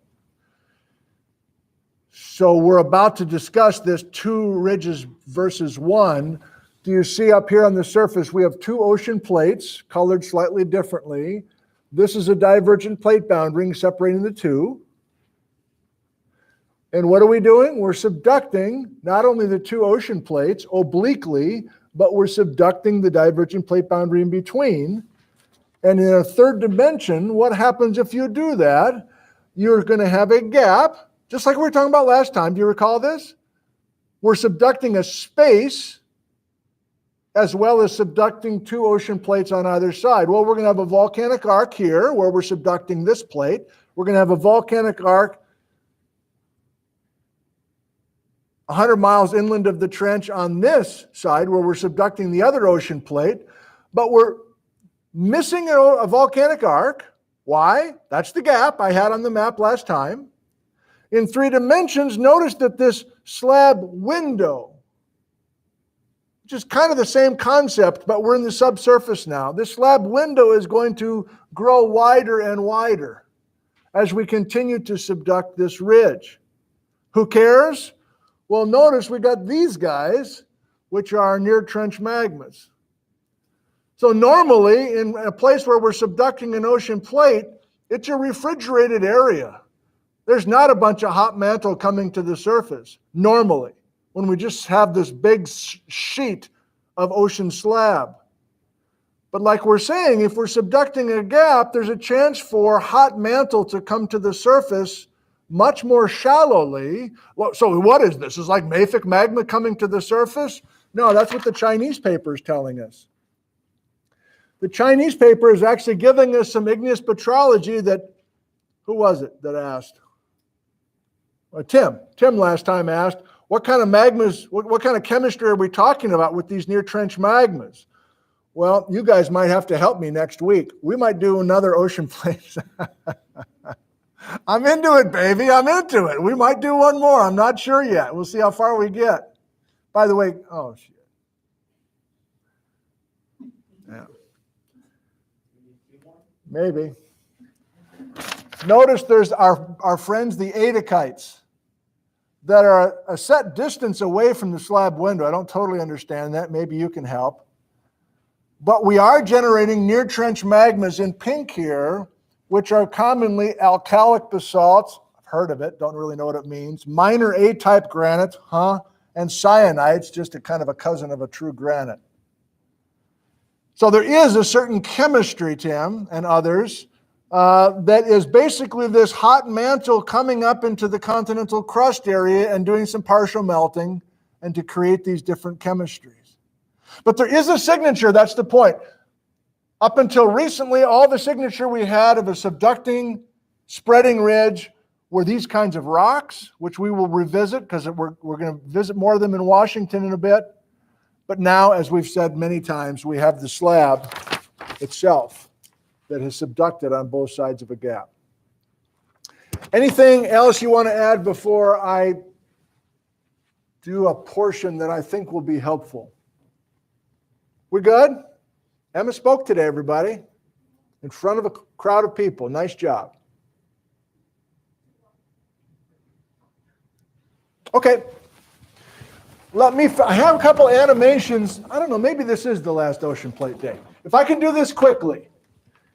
So we're about to discuss this 2 ridges versus 1. Do you see up here on the surface, we have 2 ocean plates colored slightly differently. This is a divergent plate boundary separating the 2. And what are we doing? We're subducting not only the 2 ocean plates obliquely, but we're subducting the divergent plate boundary in between. And in a 3rd dimension, what happens if you do that? You're going to have a gap, just like we were talking about last time. Do you recall this? We're subducting a space as well as subducting 2 ocean plates on either side. Well, we're going to have a volcanic arc here where we're subducting this plate. We're going to have a volcanic arc 100 miles inland of the trench on this side where we're subducting the other ocean plate, but we're missing a volcanic arc. Why? That's the gap I had on the map last time. In 3 dimensions, notice that this slab window, which is kind of the same concept, but we're in the subsurface now. This slab window is going to grow wider and wider as we continue to subduct this ridge. Who cares? Well, notice we got these guys, which are near trench magmas. So normally, in a place where we're subducting an ocean plate, it's a refrigerated area. There's not a bunch of hot mantle coming to the surface, normally, when we just have this big sheet of ocean slab. But like we're saying, if we're subducting a gap, there's a chance for hot mantle to come to the surface much more shallowly. So what is this? Is like mafic magma coming to the surface? No, that's what the Chinese paper is telling us. The Chinese paper is actually giving us some igneous petrology that, who was it that asked? Tim last time asked, what kind of magmas, what kind of chemistry are we talking about with these near trench magmas? Well, you guys might have to help me next week. We might do another ocean plate. I'm into it, baby. I'm into it. We might do one more. I'm not sure yet. We'll see how far we get. By the way, oh, shit. Yeah. Maybe. Notice there's our friends, the Adachites, that are a set distance away from the slab window. I don't totally understand that. Maybe you can help. But we are generating near trench magmas in pink here, which are commonly alkalic basalts. I've heard of it, don't really know what it means. Minor A-type granites, and cyanites, just a kind of a cousin of a true granite. So there is a certain chemistry, Tim, and others, that is basically this hot mantle coming up into the continental crust area and doing some partial melting and to create these different chemistries. But there is a signature, that's the point. Up until recently, all the signature we had of a subducting, spreading ridge were these kinds of rocks, which we will revisit because we're going to visit more of them in Washington in a bit. But now, as we've said many times, we have the slab itself that has subducted on both sides of a gap. Anything else you want to add before I do a portion that I think will be helpful? We good? Emma spoke today, everybody, in front of a crowd of people. Nice job. Okay. I have a couple animations. I don't know, maybe this is the last ocean plate day. If I can do this quickly,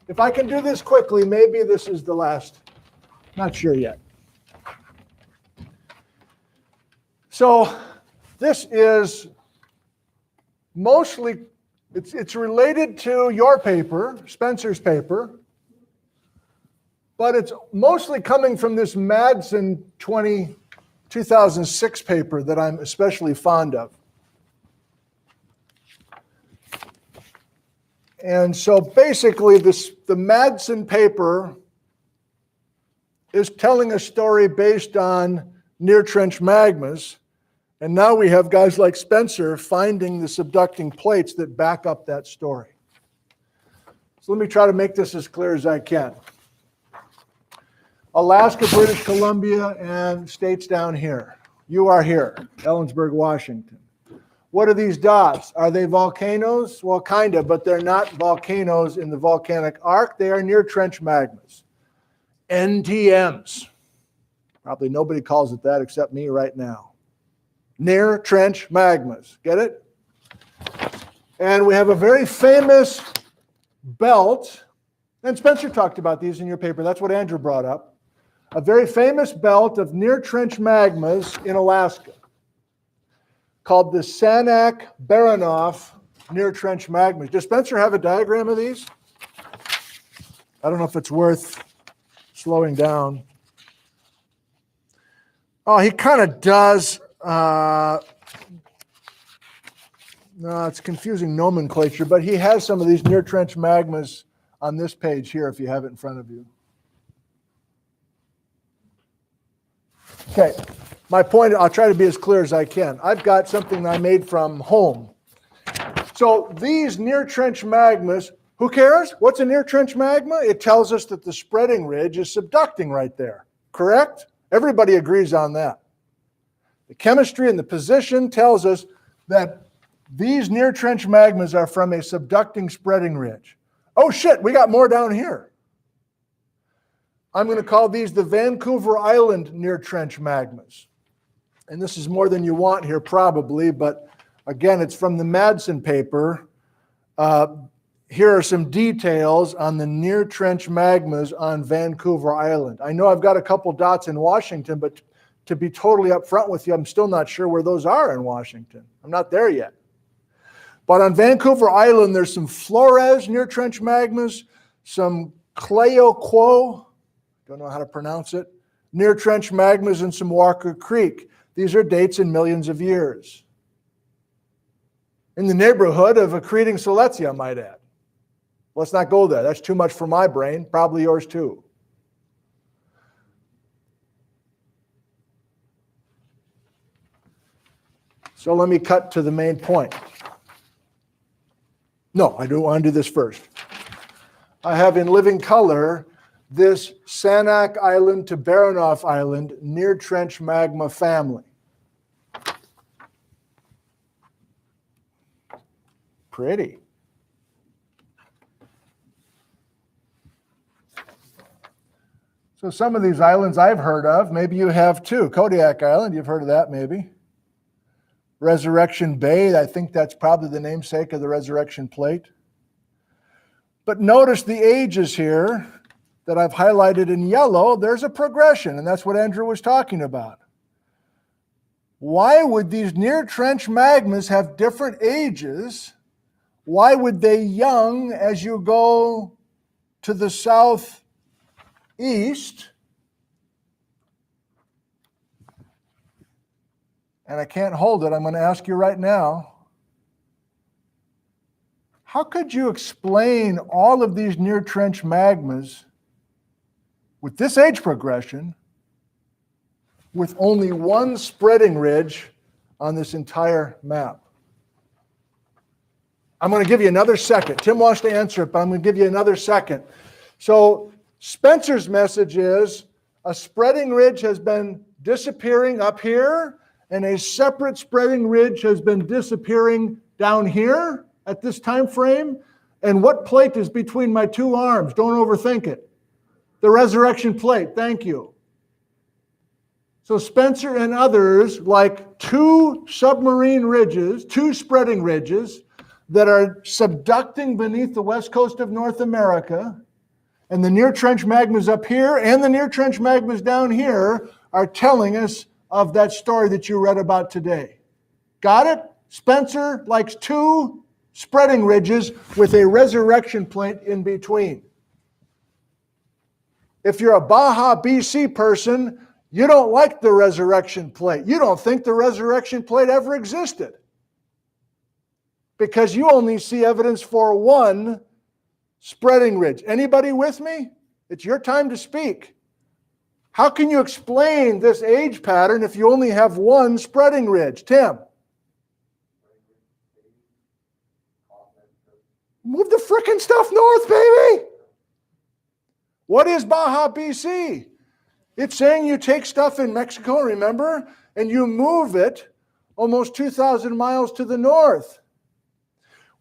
maybe this is the last. Not sure yet. So this is mostly, it's related to your paper, Spencer's paper, but it's mostly coming from this Madsen 2006 paper that I'm especially fond of. And so basically the Madsen paper is telling a story based on near trench magmas. And now we have guys like Spencer finding the subducting plates that back up that story. So let me try to make this as clear as I can. Alaska, British Columbia, and states down here. You are here, Ellensburg, Washington. What are these dots? Are they volcanoes? Well, kind of, but they're not volcanoes in the volcanic arc. They are near trench magmas. NTMs. Probably nobody calls it that except me right now. Near trench magmas. Get it? And we have a very famous belt, and Spencer talked about these in your paper. That's what Andrew brought up. A very famous belt of near trench magmas in Alaska called the Sanak-Baranof near trench magmas. Does Spencer have a diagram of these? I don't know if it's worth slowing down. Oh, he kind of does. No, it's confusing nomenclature, but he has some of these near trench magmas on this page here if you have it in front of you. Okay, my point, I'll try to be as clear as I can. I've got something I made from home. So these near trench magmas, who cares? What's a near trench magma? It tells us that the spreading ridge is subducting right there, correct? Everybody agrees on that. The chemistry and the position tells us that these near trench magmas are from a subducting spreading ridge. Oh shit, we got more down here. I'm going to call these the Vancouver Island near trench magmas. And this is more than you want here probably, but again, it's from the Madsen paper. Here are some details on the near trench magmas on Vancouver Island. I know I've got a couple dots in Washington, but to be totally upfront with you, I'm still not sure where those are in Washington. I'm not there yet. But on Vancouver Island, there's some Flores near trench magmas, some Clayoquot, don't know how to pronounce it, near trench magmas, and some Walker Creek. These are dates in millions of years. In the neighborhood of accreting Silesia, I might add. Let's not go there. That's too much for my brain, probably yours too. So let me cut to the main point. No, I do want to do this first. I have in living color this Sanak Island to Baranof Island near trench magma family. Pretty. So some of these islands I've heard of, maybe you have too. Kodiak Island, you've heard of that maybe. Resurrection Bay, I think that's probably the namesake of the Resurrection Plate. But notice the ages here that I've highlighted in yellow. There's a progression, and that's what Andrew was talking about. Why would these near trench magmas have different ages? Why would they young as you go to the southeast? And I can't hold it. I'm going to ask you right now. How could you explain all of these near trench magmas with this age progression with only one spreading ridge on this entire map? I'm going to give you another second. Tim wants to answer it, but I'm going to give you another second. So Spencer's message is a spreading ridge has been disappearing up here, and a separate spreading ridge has been disappearing down here at this time frame. And what plate is between my two arms? Don't overthink it. The resurrection plate. Thank you. So Spencer and others like two submarine ridges, two spreading ridges that are subducting beneath the west coast of North America, and the near trench magmas up here and the near trench magmas down here are telling us of that story that you read about today. Got it? Spencer likes two spreading ridges with a resurrection plate in between. If you're a Baja, BC person, you don't like the resurrection plate. You don't think the resurrection plate ever existed because you only see evidence for one spreading ridge. Anybody with me? It's your time to speak. How can you explain this age pattern if you only have one spreading ridge? Tim? Move the frickin' stuff north, baby! What is Baja, BC? It's saying you take stuff in Mexico, remember, and you move it almost 2,000 miles to the north.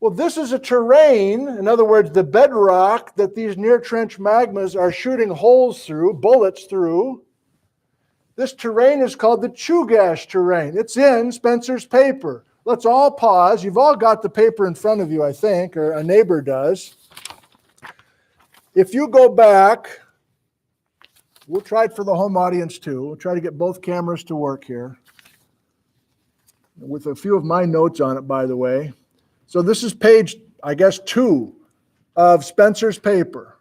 Well, this is a terrain, in other words, the bedrock that these near trench magmas are shooting holes through, bullets through, This terrain is called the Chugach terrain. It's in Spencer's paper. Let's all pause. You've all got the paper in front of you, I think, or a neighbor does. If you go back, we'll try it for the home audience too. We'll try to get both cameras to work here. With a few of my notes on it, by the way. So this is page, I guess, 2 of Spencer's paper.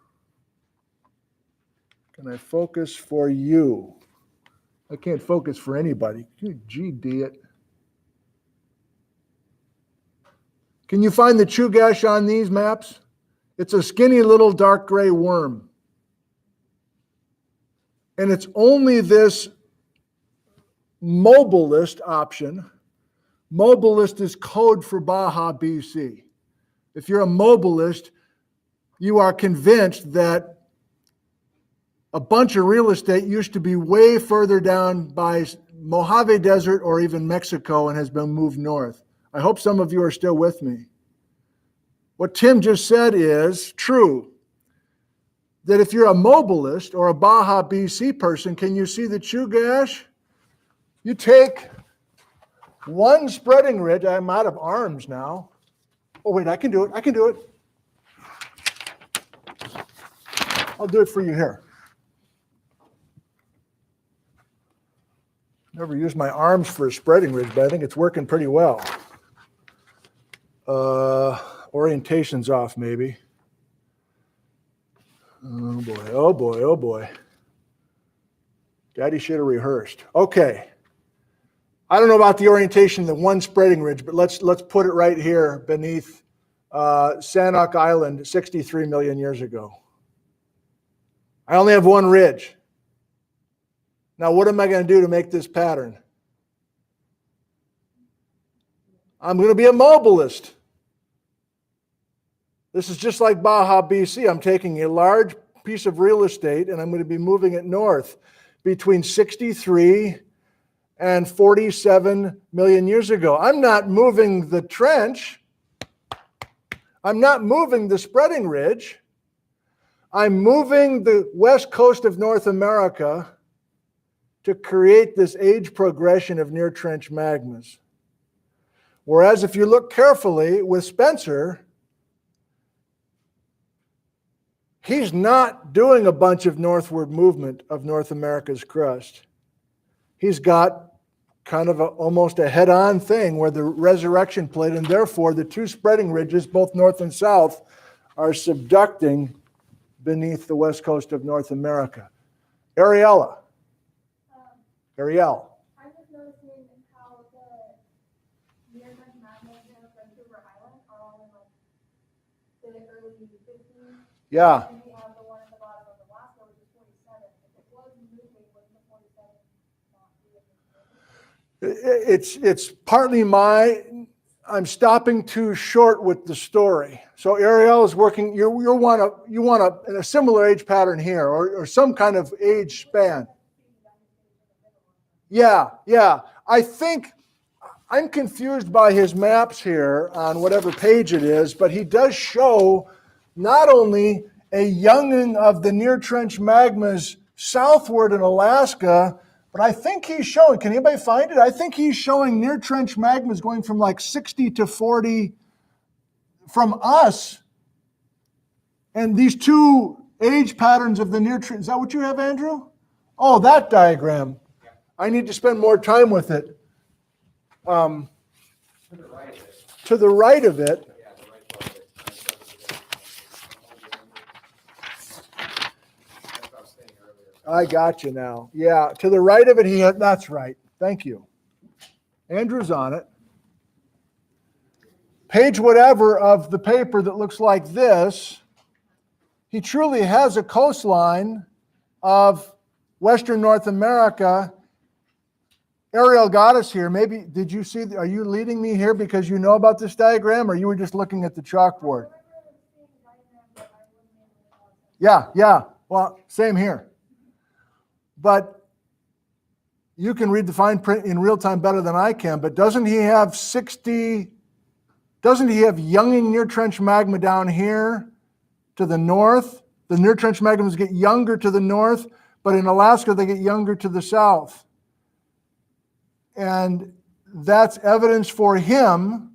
Can I focus for you? I can't focus for anybody. GD it. Can you find the Chugach on these maps? It's a skinny little dark gray worm. And it's only this mobile list option. Mobile list is code for Baja, BC. If you're a mobilist, you are convinced that a bunch of real estate used to be way further down by Mojave Desert or even Mexico and has been moved north. I hope some of you are still with me. What Tim just said is true. That if you're a mobilist or a Baja, BC person, can you see the Chugach? You take one spreading ridge. I'm out of arms now. Oh, wait, I can do it. I can do it. I'll do it for you here. Never used my arms for a spreading ridge, but I think it's working pretty well. Orientation's off, maybe. Oh boy, oh boy, oh boy. Daddy should have rehearsed. Okay. I don't know about the orientation of the one spreading ridge, but let's put it right here beneath Sanok Island 63 million years ago. I only have one ridge. Now, what am I going to do to make this pattern? I'm going to be a mobilist. This is just like Baja, BC. I'm taking a large piece of real estate and I'm going to be moving it north between 63 and 47 million years ago. I'm not moving the trench. I'm not moving the spreading ridge. I'm moving the west coast of North America to create this age progression of near trench magmas. Whereas if you look carefully with Spencer, he's not doing a bunch of northward movement of North America's crust. He's got kind of almost a head-on thing where the resurrection plate and therefore the two spreading ridges, both north and south, are subducting beneath the west coast of North America. Ariella. Ariel. I was noticing how the near trench magmas in Vancouver Island are all in like the early 50s. Yeah. And we have the one at the bottom of Alaska, which is 47. If it was moving, wouldn't the 47 not be in It's partly I'm stopping too short with the story. So Ariel is working, you want a similar age pattern here or some kind of age span. Yeah. I think I'm confused by his maps here on whatever page it is, but he does show not only a younging of the near trench magmas southward in Alaska, but I think he's showing, can anybody find it? I think he's showing near trench magmas going from like 60 to 40 from us. And these two age patterns of the near trench, is that what you have, Andrew? Oh, that diagram. I need to spend more time with it. To the right of it. I got you now. Yeah, to the right of it, that's right. Thank you. Andrew's on it. Page whatever of the paper that looks like this, he truly has a coastline of Western North America. Ariel got us here. Maybe, did you see, are you leading me here because you know about this diagram or you were just looking at the chalkboard? Yeah. Well, same here. But you can read the fine print in real time better than I can, but doesn't he have younging near trench magma down here to the north? The near trench magmas get younger to the north, but in Alaska they get younger to the south. And that's evidence for him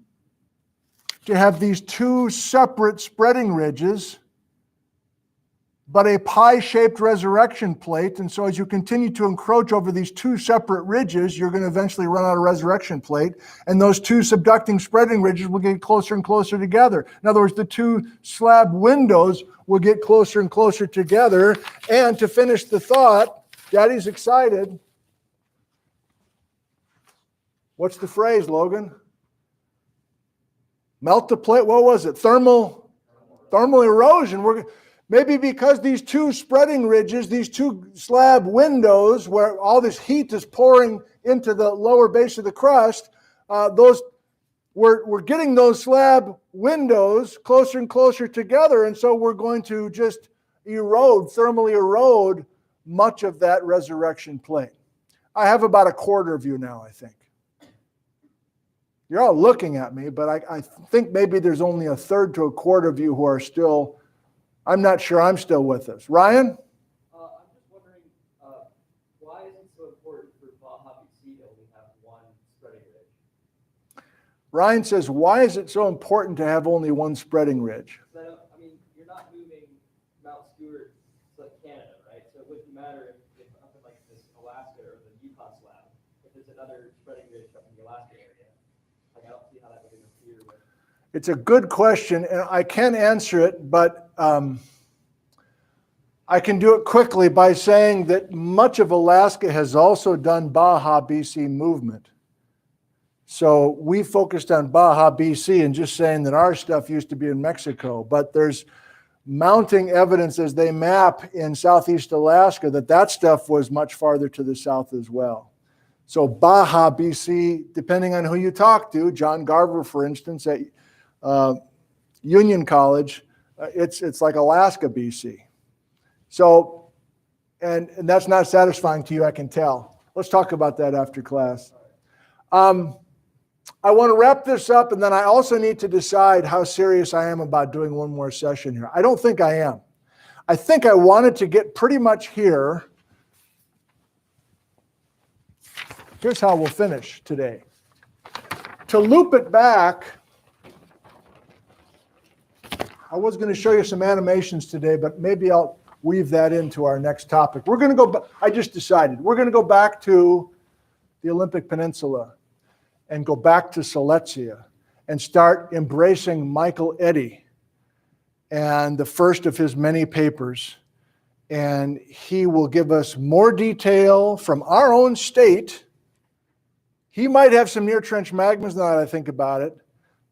to have these two separate spreading ridges, but a pie-shaped resurrection plate. And so as you continue to encroach over these two separate ridges, you're going to eventually run out of resurrection plate. And those two subducting spreading ridges will get closer and closer together. In other words, the two slab windows will get closer and closer together. And to finish the thought, Daddy's excited. What's the phrase, Logan? Melt the plate. What was it? Thermal erosion. Maybe because these two spreading ridges, these two slab windows where all this heat is pouring into the lower base of the crust, we're getting those slab windows closer and closer together. And so we're going to just thermally erode much of that resurrection plate. I have about a quarter of you now, I think. You're all looking at me, but I think maybe there's only a third to a quarter of you who are still, I'm not sure I'm still with us. Ryan? I'm just wondering, why is it so important for Baja BC to only have one spreading ridge? Ryan says, why is it so important to have only one spreading ridge? I mean, you're not moving Mount Stewart to Canada, right? So it wouldn't matter if up in like this Alaska or the Yukon Slab, if there's another spreading ridge up in the Alaska area. Like, I don't see how that would interfere with. It's a good question, and I can answer it, but I can do it quickly by saying that much of Alaska has also done Baja BC movement. So we focused on Baja BC and just saying that our stuff used to be in Mexico, but there's mounting evidence as they map in Southeast Alaska that stuff was much farther to the south as well. So Baja BC, depending on who you talk to, John Garver, for instance, at Union College, it's like Alaska BC. So, and that's not satisfying to you, I can tell. Let's talk about that after class. I want to wrap this up, and then I also need to decide how serious I am about doing one more session here. I don't think I am. I think I wanted to get pretty much here. Here's how we'll finish today. To loop it back, I was going to show you some animations today, but maybe I'll weave that into our next topic. We're going to go, I just decided, we're going to go back to the Olympic Peninsula and go back to Silesia and start embracing Michael Eddy and the first of his many papers. And he will give us more detail from our own state. He might have some near trench magmas now that I think about it,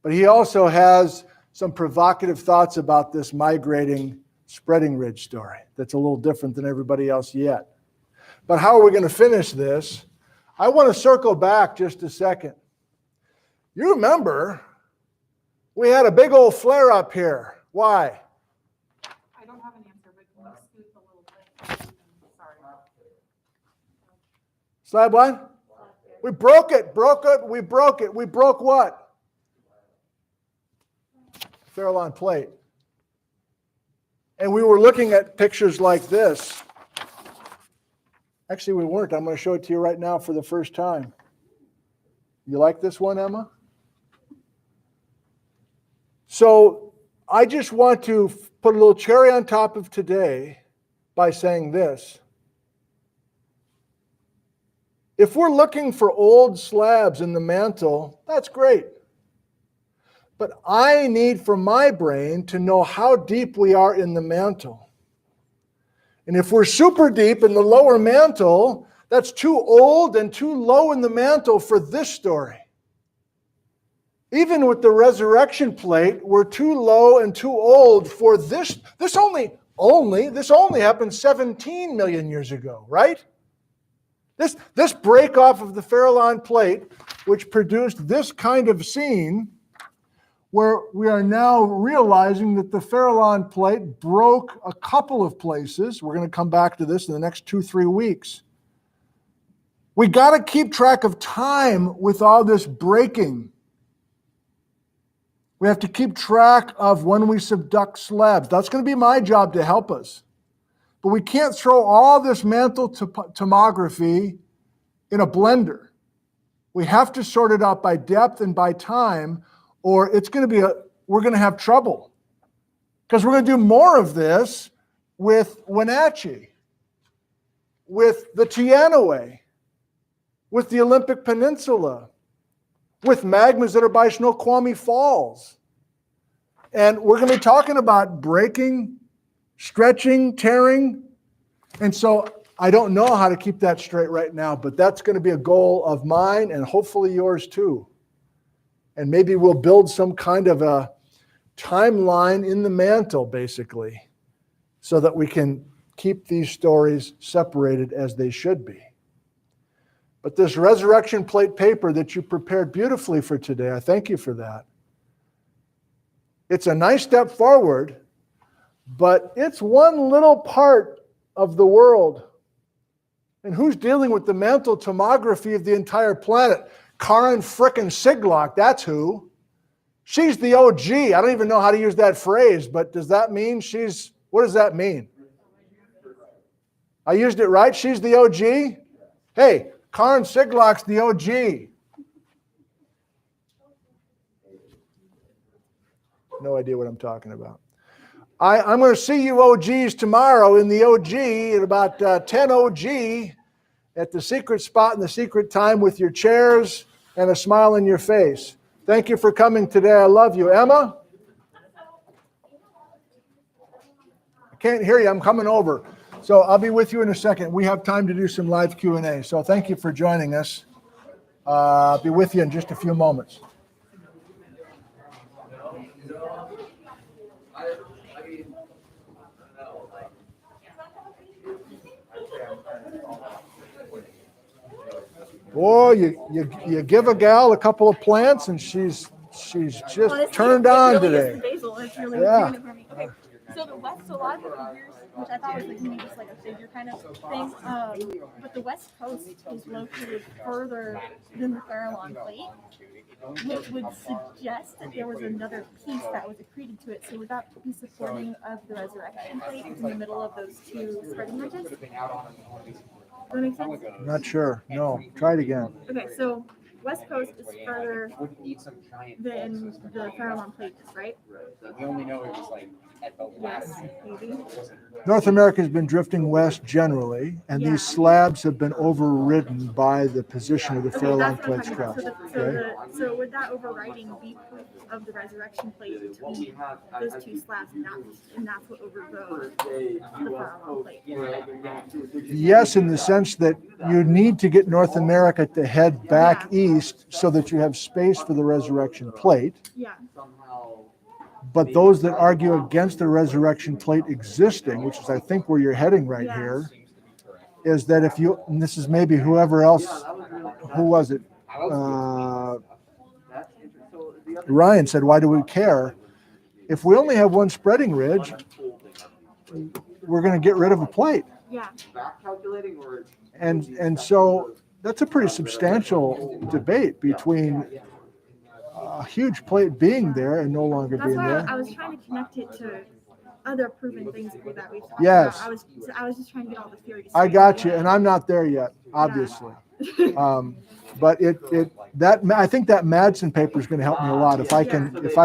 but he also has some provocative thoughts about this migrating spreading ridge story that's a little different than everybody else yet. But how are we going to finish this? I want to circle back just a second. You remember we had a big old flare up here. Why? I don't have an answer, but can you scoot a little bit? Sorry. Slab what? We broke it. We broke what? Farallon plate. And we were looking at pictures like this. Actually, we weren't. I'm going to show it to you right now for the first time. You like this one, Emma? So I just want to put a little cherry on top of today by saying this. If we're looking for old slabs in the mantle, that's great. But I need for my brain to know how deep we are in the mantle. And if we're super deep in the lower mantle, that's too old and too low in the mantle for this story. Even with the resurrection plate, we're too low and too old for this. This only happened 17 million years ago, right? This break off of the Farallon plate, which produced this kind of scene, where we are now realizing that the Farallon plate broke a couple of places. We're going to come back to this in the next 2-3 weeks. We got to keep track of time with all this breaking. We have to keep track of when we subduct slabs. That's going to be my job to help us. But we can't throw all this mantle tomography in a blender. We have to sort it out by depth and by time, or it's going to be we're going to have trouble. Because we're going to do more of this with Wenatchee, with the Teanaway, with the Olympic Peninsula, with magmas that are by Snoqualmie Falls. And we're going to be talking about breaking, stretching, tearing. And so I don't know how to keep that straight right now, but that's going to be a goal of mine and hopefully yours too. And maybe we'll build some kind of a timeline in the mantle, basically, so that we can keep these stories separated as they should be. But this resurrection plate paper that you prepared beautifully for today, I thank you for that. It's a nice step forward, but it's one little part of the world. And who's dealing with the mantle tomography of the entire planet? Karen frickin' Siglock, that's who. She's the OG. I don't even know how to use that phrase, but does that mean what does that mean? I used it right? She's the OG? Hey, Karen Siglock's the OG. No idea what I'm talking about. I'm going to see you OGs tomorrow in the OG at about 10 OG at the secret spot in the secret time with your chairs and a smile on your face. Thank you for coming today. I love you. Emma? I can't hear you. I'm coming over. So I'll be with you in a second. We have time to do some live Q&A. So thank you for joining us. I'll be with you in just a few moments. Boy, you give a gal a couple of plants and she's just turned on today. Yeah. Okay, so the west, so a lot of the figures, which I thought was like maybe just like a figure kind of thing, but the west coast is located further than the Farallon plate, which would suggest that there was another piece that was accreted to it. So would that be supporting of the resurrection plate in the middle of those two spreading ridges? Does that make sense? Not sure. No. Try it again. Okay, so west coast is further than the Farallon plate is, right? We only know it was like at the Yes, maybe. North America has been drifting west generally, and these slabs have been overridden by the position of the Okay, Farallon that's what I'm plate talking crust. about. So would that overriding be proof of the resurrection plate between those two slabs, and that's what overrode the Farallon plate? Yes, in the sense that you need to get North America to head back east so that you have space for the resurrection plate. Yeah. But those that argue against the resurrection plate existing, which is I think where you're heading right here, is that if you, and this is maybe whoever else, who was it? Ryan said, why do we care? If we only have one spreading ridge, we're going to get rid of a plate. Yeah. And so that's a pretty substantial debate between a huge plate being there and no longer That's being why there. I was trying to connect it to other proven things that we've talked Yes. about. I was just trying to get all the theories. I got you, and I'm not there yet, obviously. But I think that Madsen paper is going to help me a lot if I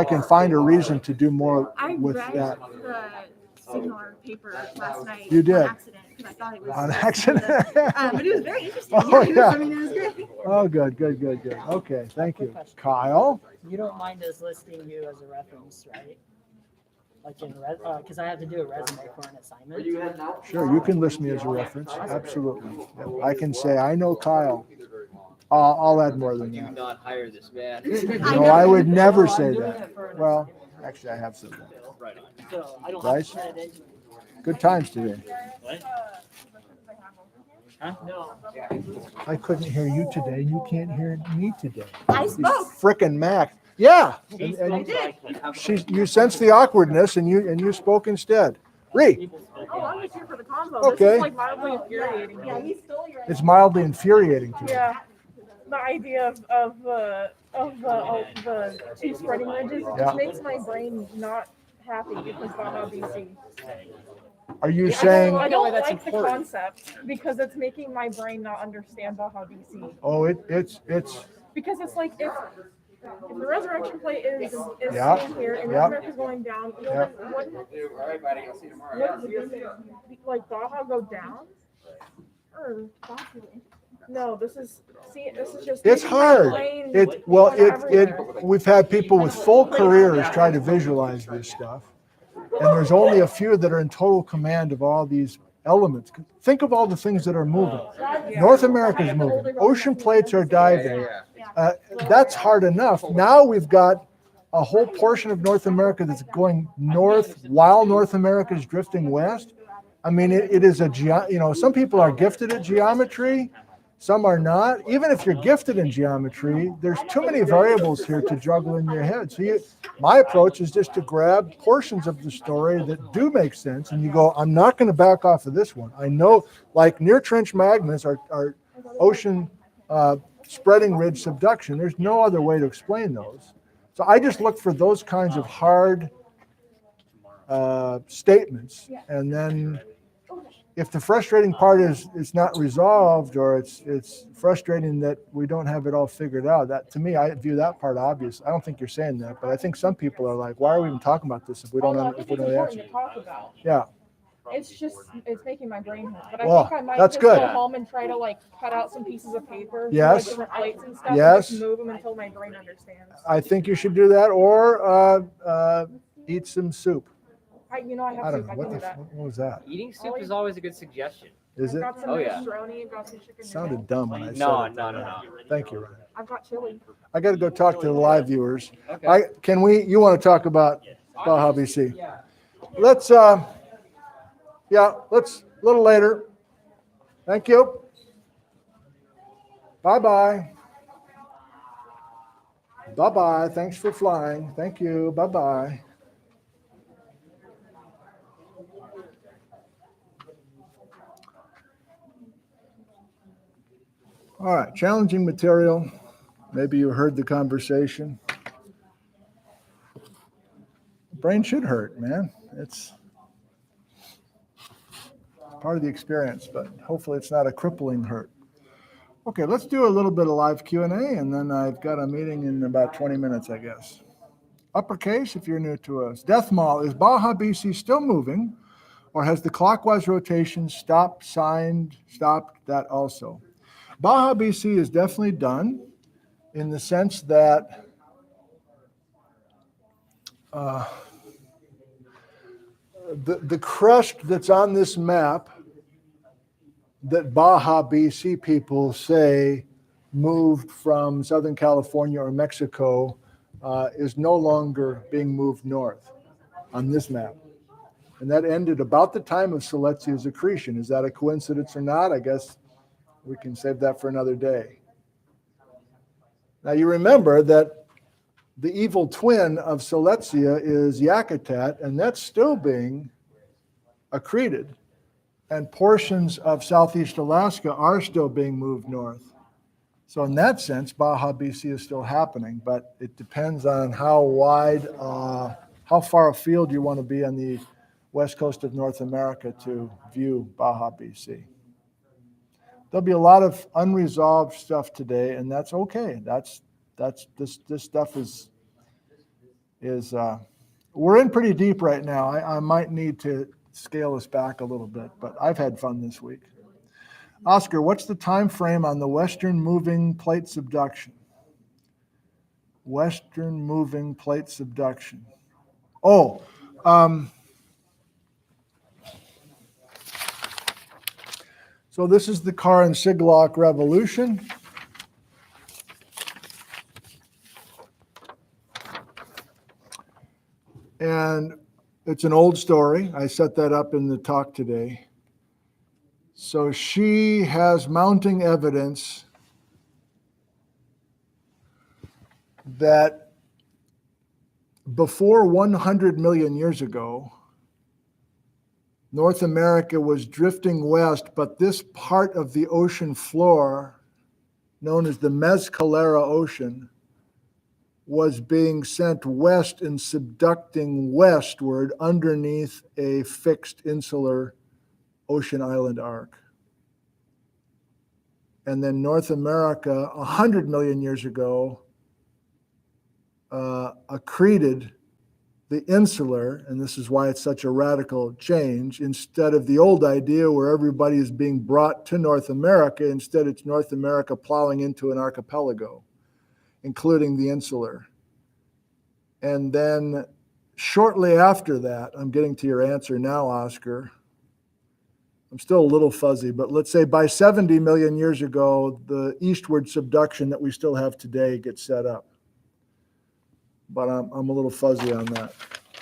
can find a reason to do more with that. I read the Signar paper last night. You did? On accident, because I thought it was On accident? but it was very interesting. Oh, yeah. I mean, it was great. Oh, good. Okay, thank you. Kyle? You don't mind us listing you as a reference, right? Like in because I have to do a resume for an assignment. Sure, you can list me as a reference. Absolutely. Yep. I can say, I know Kyle. I'll add more than Do that. not hire this man. No, I would never say that. Well, actually, I have said that. Right on. So I don't Bryce? have to Good times today. What? Huh? No. I couldn't hear you today, and you can't hear me today. I spoke. Frickin' Mac. Yeah. I did. You sensed the awkwardness, and you spoke instead. Ree. Oh, I'm just here for the convo. Okay. This is like mildly infuriating. Yeah, he stole your. It's mildly infuriating to me. Yeah. The idea of the two spreading ridges, it Yeah. just makes my brain not happy because Baja BC. Are you I saying, I don't like the concept because it's making my brain not understand Baja BC. oh, it's, Because it's like if the resurrection plate is Yeah. sitting here and Yeah. North America's going down, well, Yeah. then wouldn't All right, buddy, I'll see you tomorrow. like Baja go down? Or no, this is just it's making my hard. brain Well, go everywhere. we've had people with full careers try to visualize this stuff. And there's only a few that are in total command of all these elements. Think of all the things that are moving. North America is moving. Ocean plates are diving. That's hard enough. Now we've got a whole portion of North America that's going north while North America is drifting west. I mean, it is some people are gifted at geometry, some are not. Even if you're gifted in geometry, there's too many variables here to juggle in your head. So my approach is just to grab portions of the story that do make sense, and you go, I'm not going to back off of this one. I know, like near trench magmas are ocean spreading ridge subduction. There's no other way to explain those. So I just look for those kinds of hard statements, and then if the frustrating part is it's not resolved, or it's frustrating that we don't have it all figured out, that to me, I view that part obvious. I don't think you're saying that, but I think some people are like, why are we even talking about this if we don't know It's the important answer? to talk about. Yeah. It's making my brain hurt. But Well, I think I might that's just good. go home and try to like cut out some pieces of paper, Yes. like different plates and stuff, Yes. and just move them until my brain understands. I think you should do that, or eat some soup. I have I don't soup. know. I What can do that. what was that? Eating soup is always a good suggestion. Is it? I've got some Oh, yeah. minestrone, I've got some chicken Sounded noodles. dumb when I said No, it. no, no, no. Thank you, Ryan. I've got chili. I got to go talk to the live viewers. Okay. You want to talk about Baja BC? Let's, let's, a little later. Thank you. Bye-bye. Bye-bye. Thanks for flying. Thank you. Bye-bye. All right, challenging material. Maybe you heard the conversation. Brain should hurt, man. It's part of the experience, but hopefully it's not a crippling hurt. Okay, let's do a little bit of live Q&A, and then I've got a meeting in about 20 minutes, I guess. Uppercase, if you're new to us. Death Mall, is Baja BC still moving, or has the clockwise rotation stopped that also? Baja BC is definitely done, in the sense that the crust that's on this map that Baja BC people say moved from Southern California or Mexico is no longer being moved north on this map. And that ended about the time of Siletzia's accretion. Is that a coincidence or not? I guess we can save that for another day. Now you remember that the evil twin of Siletzia is Yakutat, and that's still being accreted. And portions of Southeast Alaska are still being moved north. So in that sense, Baja BC is still happening, but it depends on how wide, how far afield you want to be on the west coast of North America to view Baja BC. There'll be a lot of unresolved stuff today, and that's okay. This stuff is we're in pretty deep right now. I might need to scale us back a little bit, but I've had fun this week. Oscar, what's the time frame on the western moving plate subduction? Western moving plate subduction. Oh, so this is the Karen-Siglock revolution. And it's an old story. I set that up in the talk today. So she has mounting evidence that before 100 million years ago, North America was drifting west, but this part of the ocean floor, known as the Mescalera Ocean, was being sent west and subducting westward underneath a fixed insular ocean island arc. And then North America, 100 million years ago, accreted the insular, and this is why it's such a radical change, instead of the old idea where everybody is being brought to North America. Instead, it's North America plowing into an archipelago, including the insular. And then shortly after that, I'm getting to your answer now, Oscar. I'm still a little fuzzy, but let's say by 70 million years ago, the eastward subduction that we still have today gets set up. But I'm a little fuzzy on that.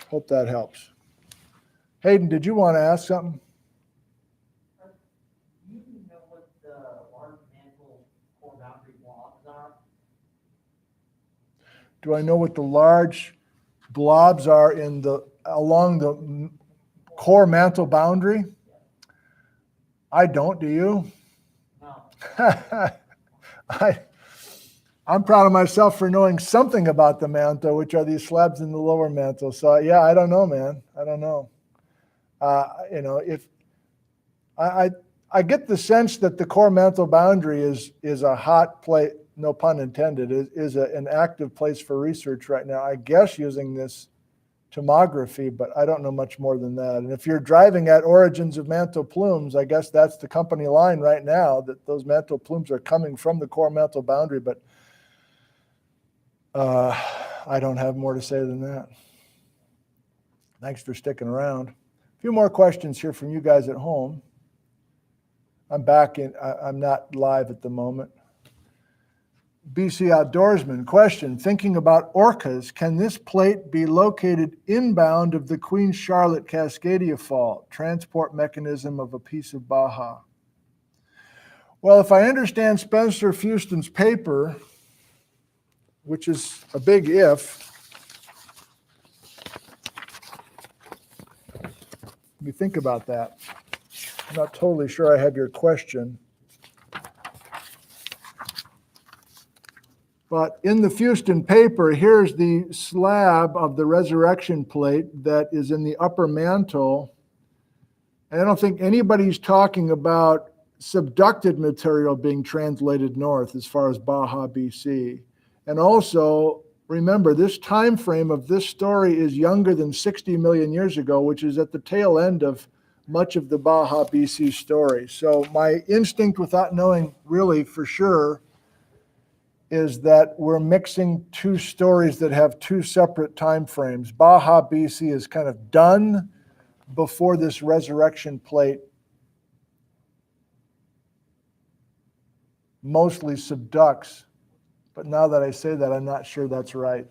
Hope that helps. Hayden, did you want to ask something? Do you know what the large mantle core boundary blobs are? Do I know what the large blobs are along the core mantle boundary? I don't, do you? No. I'm proud of myself for knowing something about the mantle, which are these slabs in the lower mantle. So yeah, I don't know, man. I don't know. If I get the sense that the core mantle boundary is a hot place, no pun intended, is an active place for research right now. I guess using this tomography, but I don't know much more than that. And if you're driving at origins of mantle plumes, I guess that's the company line right now, that those mantle plumes are coming from the core mantle boundary. But I don't have more to say than that. Thanks for sticking around. A few more questions here from you guys at home. I'm not live at the moment. BC Outdoorsman, question, thinking about orcas, can this plate be located inbound of the Queen Charlotte Cascadia Fault, transport mechanism of a piece of Baja? Well, if I understand Spencer Fuston's paper, which is a big if, let me think about that. I'm not totally sure I have your question. But in the Fuston paper, here's the slab of the resurrection plate that is in the upper mantle. And I don't think anybody's talking about subducted material being translated north as far as Baja, BC. And also, remember, this time frame of this story is younger than 60 million years ago, which is at the tail end of much of the Baja, BC story. So my instinct, without knowing really for sure, is that we're mixing two stories that have two separate time frames. Baja, BC is kind of done before this resurrection plate mostly subducts. But now that I say that, I'm not sure that's right.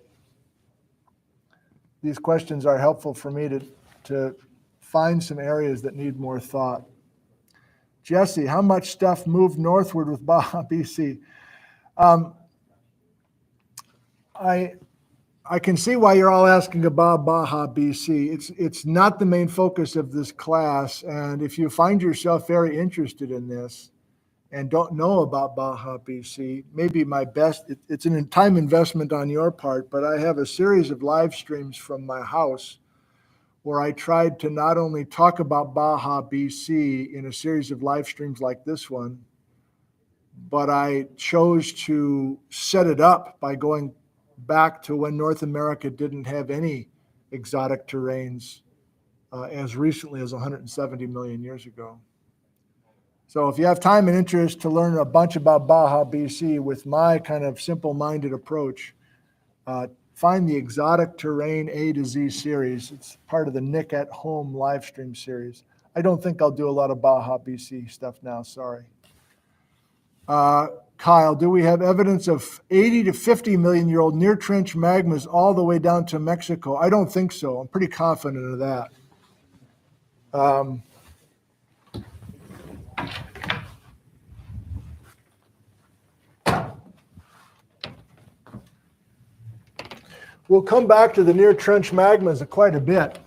These questions are helpful for me to find some areas that need more thought. Jesse, how much stuff moved northward with Baja, BC? I can see why you're all asking about Baja, BC. It's not the main focus of this class, and if you find yourself very interested in this and don't know about Baja, BC, maybe my best, it's an time investment on your part, but I have a series of live streams from my house where I tried to not only talk about Baja, BC in a series of live streams like this one, but I chose to set it up by going back to when North America didn't have any exotic terrains as recently as 170 million years ago. So if you have time and interest to learn a bunch about Baja, BC with my kind of simple-minded approach, find the Exotic Terrain A to Z series. It's part of the Nick at Home live stream series. I don't think I'll do a lot of Baja, BC stuff now, sorry. Kyle, do we have evidence of 80 to 50 million year old near trench magmas all the way down to Mexico? I don't think so. I'm pretty confident of that. We'll come back to the near trench magmas quite a bit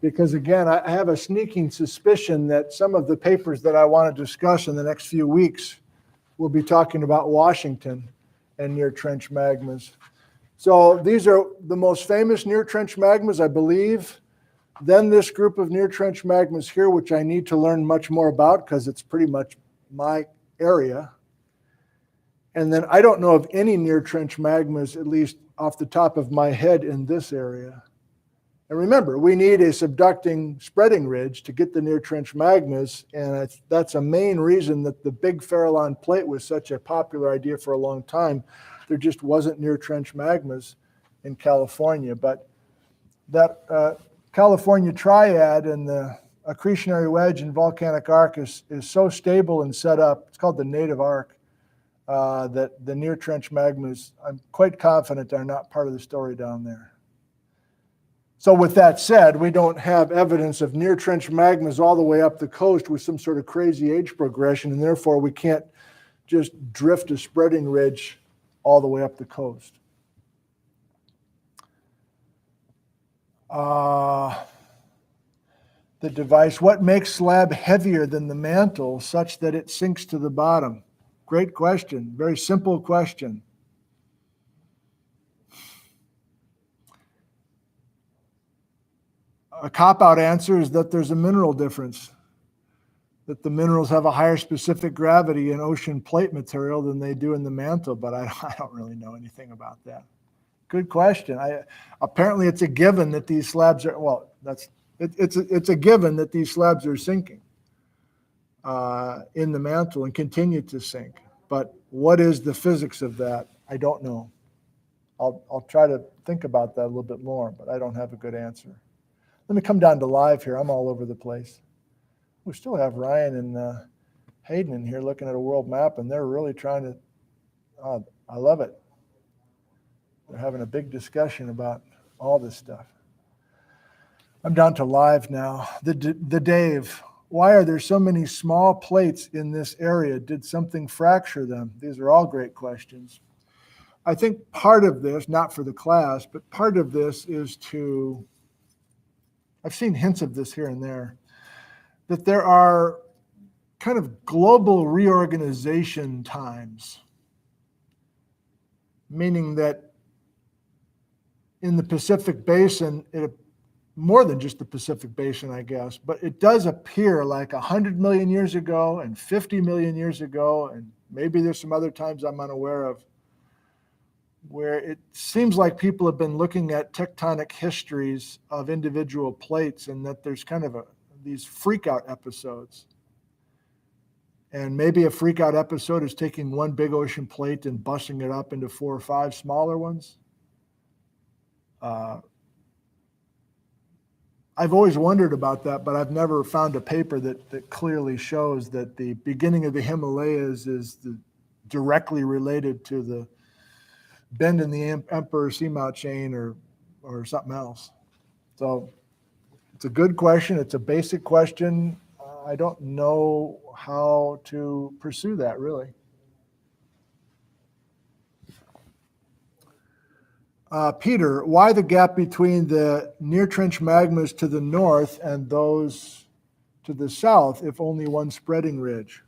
because, again, I have a sneaking suspicion that some of the papers that I want to discuss in the next few weeks will be talking about Washington and near trench magmas. So these are the most famous near trench magmas, I believe. Then this group of near trench magmas here, which I need to learn much more about because it's pretty much my area. And then I don't know of any near trench magmas, at least off the top of my head, in this area. And remember, we need a subducting spreading ridge to get the near trench magmas, and that's a main reason that the big Farallon plate was such a popular idea for a long time. There just wasn't near trench magmas in California, but that California triad and the accretionary wedge and volcanic arc is so stable and set up, it's called the native arc, that the near trench magmas, I'm quite confident, are not part of the story down there. So with that said, we don't have evidence of near trench magmas all the way up the coast with some sort of crazy age progression, and therefore we can't just drift a spreading ridge all the way up the coast. The device, what makes slab heavier than the mantle such that it sinks to the bottom? Great question, very simple question. A cop-out answer is that there's a mineral difference, that the minerals have a higher specific gravity in ocean plate material than they do in the mantle, but I don't really know anything about that. Good question. Apparently it's a given that these slabs are, well, it's a given that these slabs are sinking in the mantle and continue to sink. But what is the physics of that? I don't know. I'll try to think about that a little bit more, but I don't have a good answer. Let me come down to live here. I'm all over the place. We still have Ryan and Hayden in here looking at a world map, and they're really trying to, I love it. They're having a big discussion about all this stuff. I'm down to live now. The Dave, why are there so many small plates in this area? Did something fracture them? These are all great questions. I think part of this, not for the class, but part of this is to, I've seen hints of this here and there, that there are kind of global reorganization times, meaning that in the Pacific Basin, more than just the Pacific Basin, I guess, but it does appear like 100 million years ago and 50 million years ago, and maybe there's some other times I'm unaware of, where it seems like people have been looking at tectonic histories of individual plates, and that there's kind of these freak-out episodes. And maybe a freak-out episode is taking one big ocean plate and busting it up into 4 or 5 smaller ones. I've always wondered about that, but I've never found a paper that clearly shows that the beginning of the Himalayas is directly related to the bend in the Emperor Seamount chain or something else. So it's a good question. It's a basic question. I don't know how to pursue that, really. Peter, why the gap between the near trench magmas to the north and those to the south if only one spreading ridge?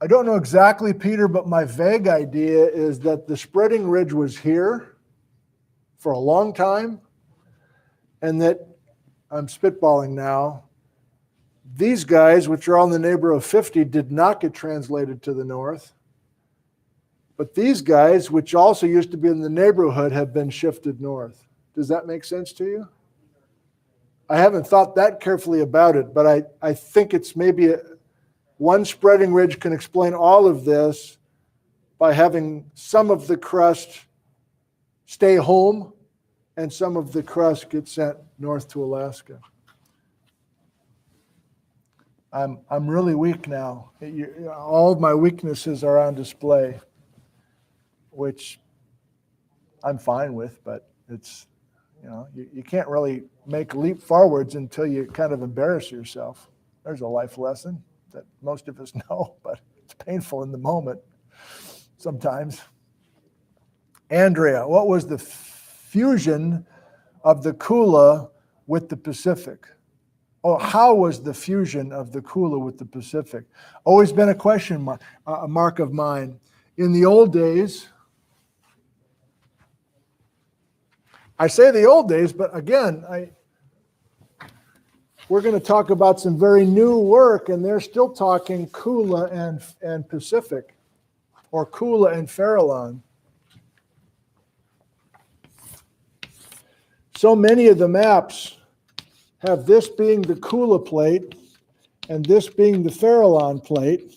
I don't know exactly, Peter, but my vague idea is that the spreading ridge was here for a long time, and that, I'm spitballing now, these guys, which are all in the neighborhood of 50, did not get translated to the north. But these guys, which also used to be in the neighborhood, have been shifted north. Does that make sense to you? I haven't thought that carefully about it, but I think it's maybe one spreading ridge can explain all of this by having some of the crust stay home and some of the crust get sent north to Alaska. I'm really weak now. All of my weaknesses are on display, which I'm fine with, but it's, you can't really make leap forwards until you kind of embarrass yourself. There's a life lesson that most of us know, but it's painful in the moment sometimes. Andrea, what was the fusion of the Kula with the Pacific? Oh, how was the fusion of the Kula with the Pacific? Always been a question mark, a mark of mine. In the old days, I say the old days, but again, we're going to talk about some very new work, and they're still talking Kula and Pacific, or Kula and Farallon. So many of the maps have this being the Kula plate and this being the Farallon plate.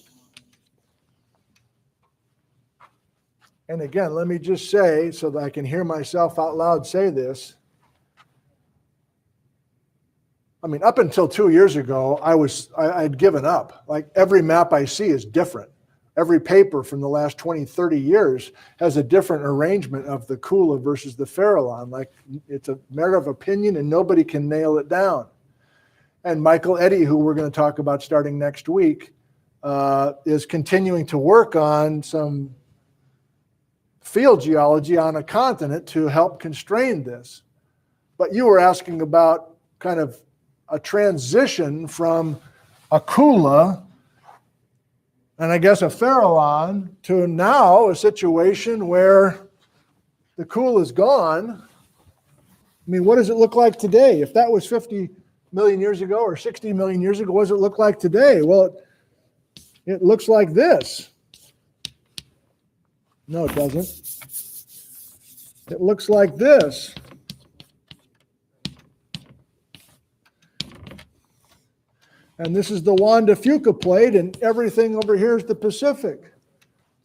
And again, let me just say, so that I can hear myself out loud say this. I mean, up until 2 years ago, I'd given up. Like every map I see is different. Every paper from the last 20, 30 years has a different arrangement of the Kula versus the Farallon. Like it's a matter of opinion and nobody can nail it down. And Michael Eddy, who we're going to talk about starting next week, is continuing to work on some field geology on a continent to help constrain this. But you were asking about kind of a transition from a Kula and I guess a Farallon to now a situation where the Kula is gone. I mean, what does it look like today? If that was 50 million years ago or 60 million years ago, what does it look like today? Well, it looks like this. No, it doesn't. It looks like this. And this is the Juan de Fuca plate, and everything over here is the Pacific.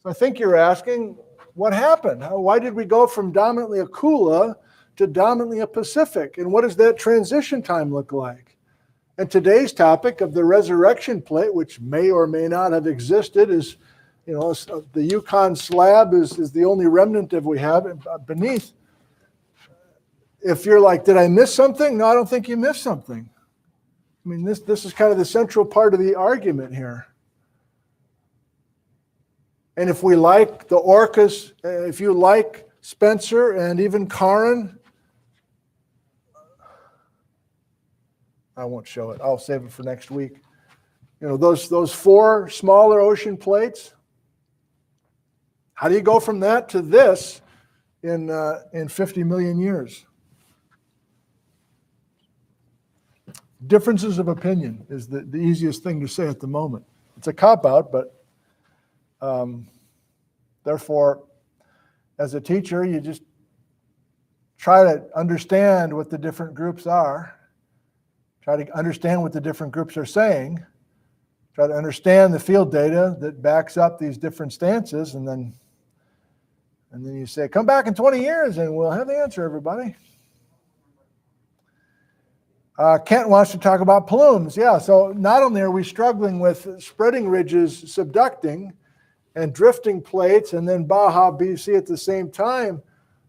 So I think you're asking, what happened? Why did we go from dominantly a Kula to dominantly a Pacific? And what does that transition time look like? And today's topic of the resurrection plate, which may or may not have existed, is, you know, the Yukon Slab is the only remnant that we have beneath. If you're like, did I miss something? No, I don't think you missed something. I mean, this is kind of the central part of the argument here. And if we like the Orcas, if you like Spencer and even Karin, I won't show it. I'll save it for next week. You know, those four smaller ocean plates, how do you go from that to this in 50 million years? Differences of opinion is the easiest thing to say at the moment. It's a cop-out, but therefore, as a teacher, you just try to understand what the different groups are, try to understand what the different groups are saying, try to understand the field data that backs up these different stances, and then you say, come back in 20 years and we'll have the answer, everybody. Kent wants to talk about plumes. Yeah, so not only are we struggling with spreading ridges subducting and drifting plates and then Baja BC at the same time,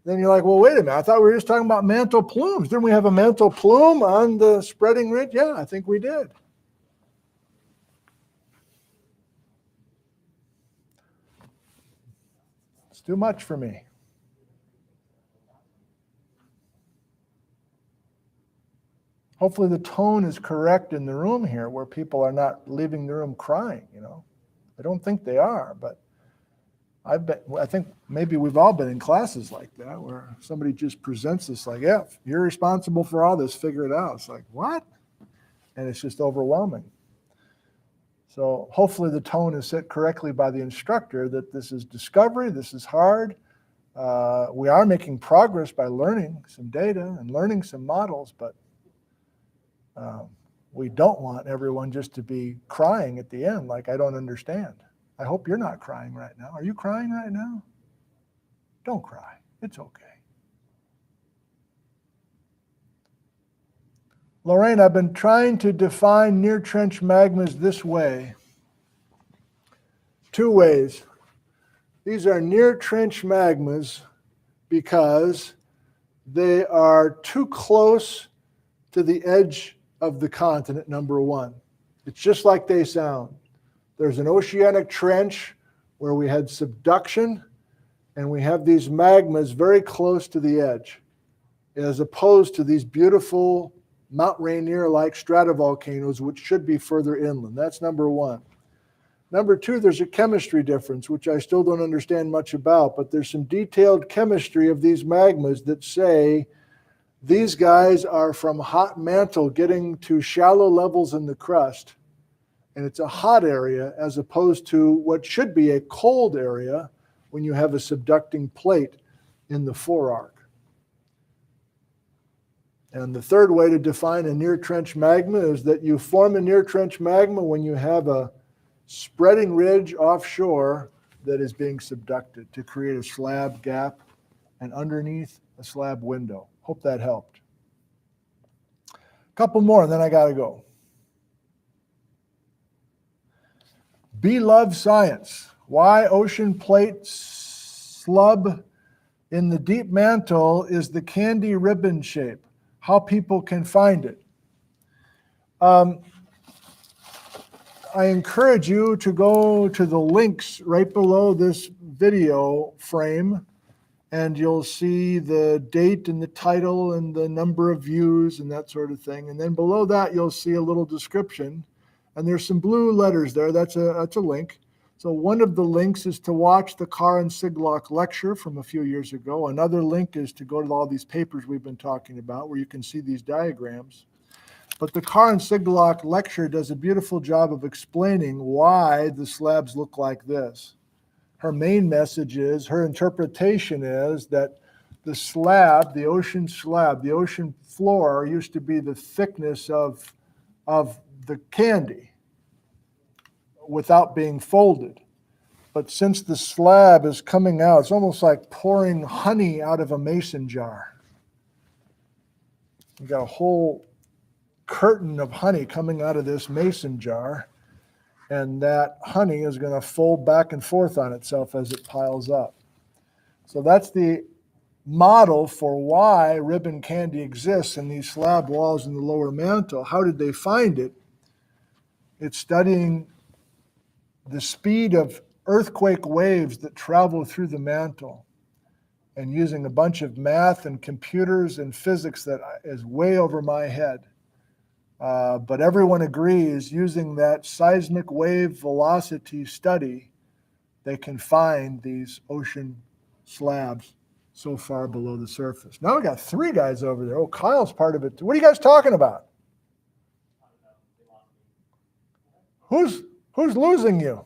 then you're like, well, wait a minute. I thought we were just talking about mantle plumes. Didn't we have a mantle plume on the spreading ridge? Yeah, I think we did. It's too much for me. Hopefully the tone is correct in the room here where people are not leaving the room crying, you know. I don't think they are, but I think maybe we've all been in classes like that where somebody just presents this like, yeah, you're responsible for all this, figure it out. It's like, what? And it's just overwhelming. So hopefully the tone is set correctly by the instructor that this is discovery, this is hard. We are making progress by learning some data and learning some models, but we don't want everyone just to be crying at the end like, I don't understand. I hope you're not crying right now. Are you crying right now? Don't cry. It's okay. Lorraine, I've been trying to define near trench magmas this way. Two ways. These are near trench magmas because they are too close to the edge of the continent, number one. It's just like they sound. There's an oceanic trench where we had subduction, and we have these magmas very close to the edge, as opposed to these beautiful Mount Rainier-like stratovolcanoes, which should be further inland. That's number one. Number two, there's a chemistry difference, which I still don't understand much about, but there's some detailed chemistry of these magmas that say these guys are from hot mantle getting to shallow levels in the crust, and it's a hot area as opposed to what should be a cold area when you have a subducting plate in the forearc. And the third way to define a near trench magma is that you form a near trench magma when you have a spreading ridge offshore that is being subducted to create a slab gap and underneath a slab window. Hope that helped. A couple more and then I gotta go. Beloved science. Why ocean plate slub in the deep mantle is the candy ribbon shape. How people can find it. I encourage you to go to the links right below this video frame, and you'll see the date and the title and the number of views and that sort of thing. And then below that, you'll see a little description, and there's some blue letters there. That's a link. So one of the links is to watch the Carr and Siglock lecture from a few years ago. Another link is to go to all these papers we've been talking about where you can see these diagrams. But the Carr and Siglock lecture does a beautiful job of explaining why the slabs look like this. Her main message is, her interpretation is that the slab, the ocean floor used to be the thickness of the candy without being folded. But since the slab is coming out, it's almost like pouring honey out of a mason jar. You got a whole curtain of honey coming out of this mason jar, and that honey is going to fold back and forth on itself as it piles up. So that's the model for why ribbon candy exists in these slab walls in the lower mantle. How did they find it? It's studying the speed of earthquake waves that travel through the mantle and using a bunch of math and computers and physics that is way over my head. But everyone agrees using that seismic wave velocity study, they can find these ocean slabs so far below the surface. Now we got three guys over there. Oh, Kyle's part of it too. What are you guys talking about? Who's losing you?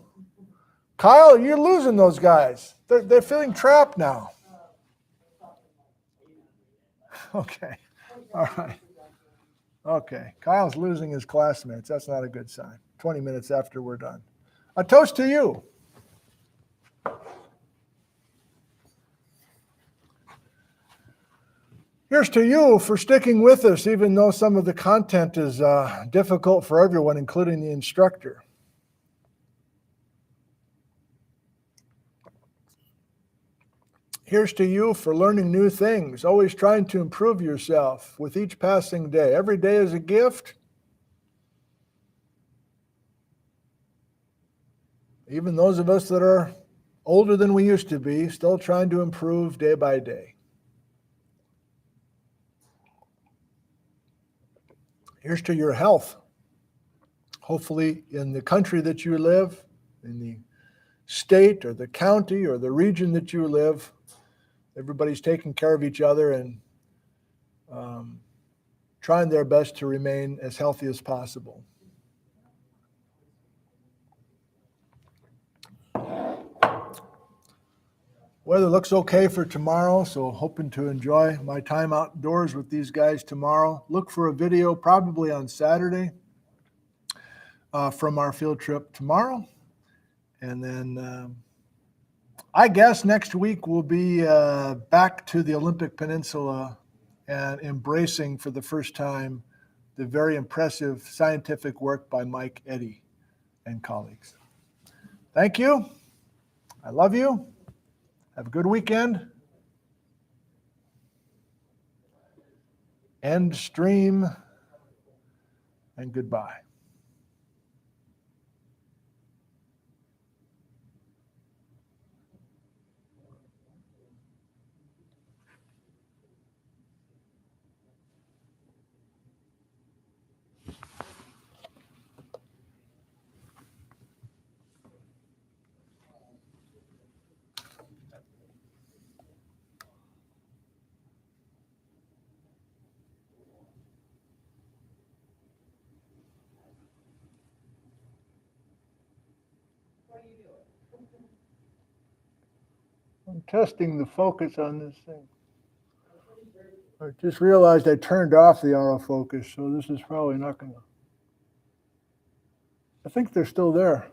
Kyle, you're losing those guys. They're feeling trapped now. Okay. All right. Okay. Kyle's losing his classmates. That's not a good sign. 20 minutes after we're done. A toast to you. Here's to you for sticking with us, even though some of the content is difficult for everyone, including the instructor. Here's to you for learning new things, always trying to improve yourself with each passing day. Every day is a gift. Even those of us that are older than we used to be, still trying to improve day by day. Here's to your health. Hopefully in the country that you live, in the state or the county or the region that you live, everybody's taking care of each other and trying their best to remain as healthy as possible. Weather looks okay for tomorrow, so hoping to enjoy my time outdoors with these guys tomorrow. Look for a video probably on Saturday from our field trip tomorrow. And then I guess next week we'll be back to the Olympic Peninsula and embracing for the first time the very impressive scientific work by Mike Eddy and colleagues. Thank you. I love you. Have a good weekend. End stream and goodbye. I'm testing the focus on this thing. I just realized I turned off the autofocus, so this is probably not gonna. I think they're still there.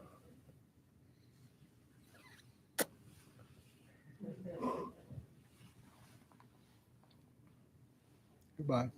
Goodbye.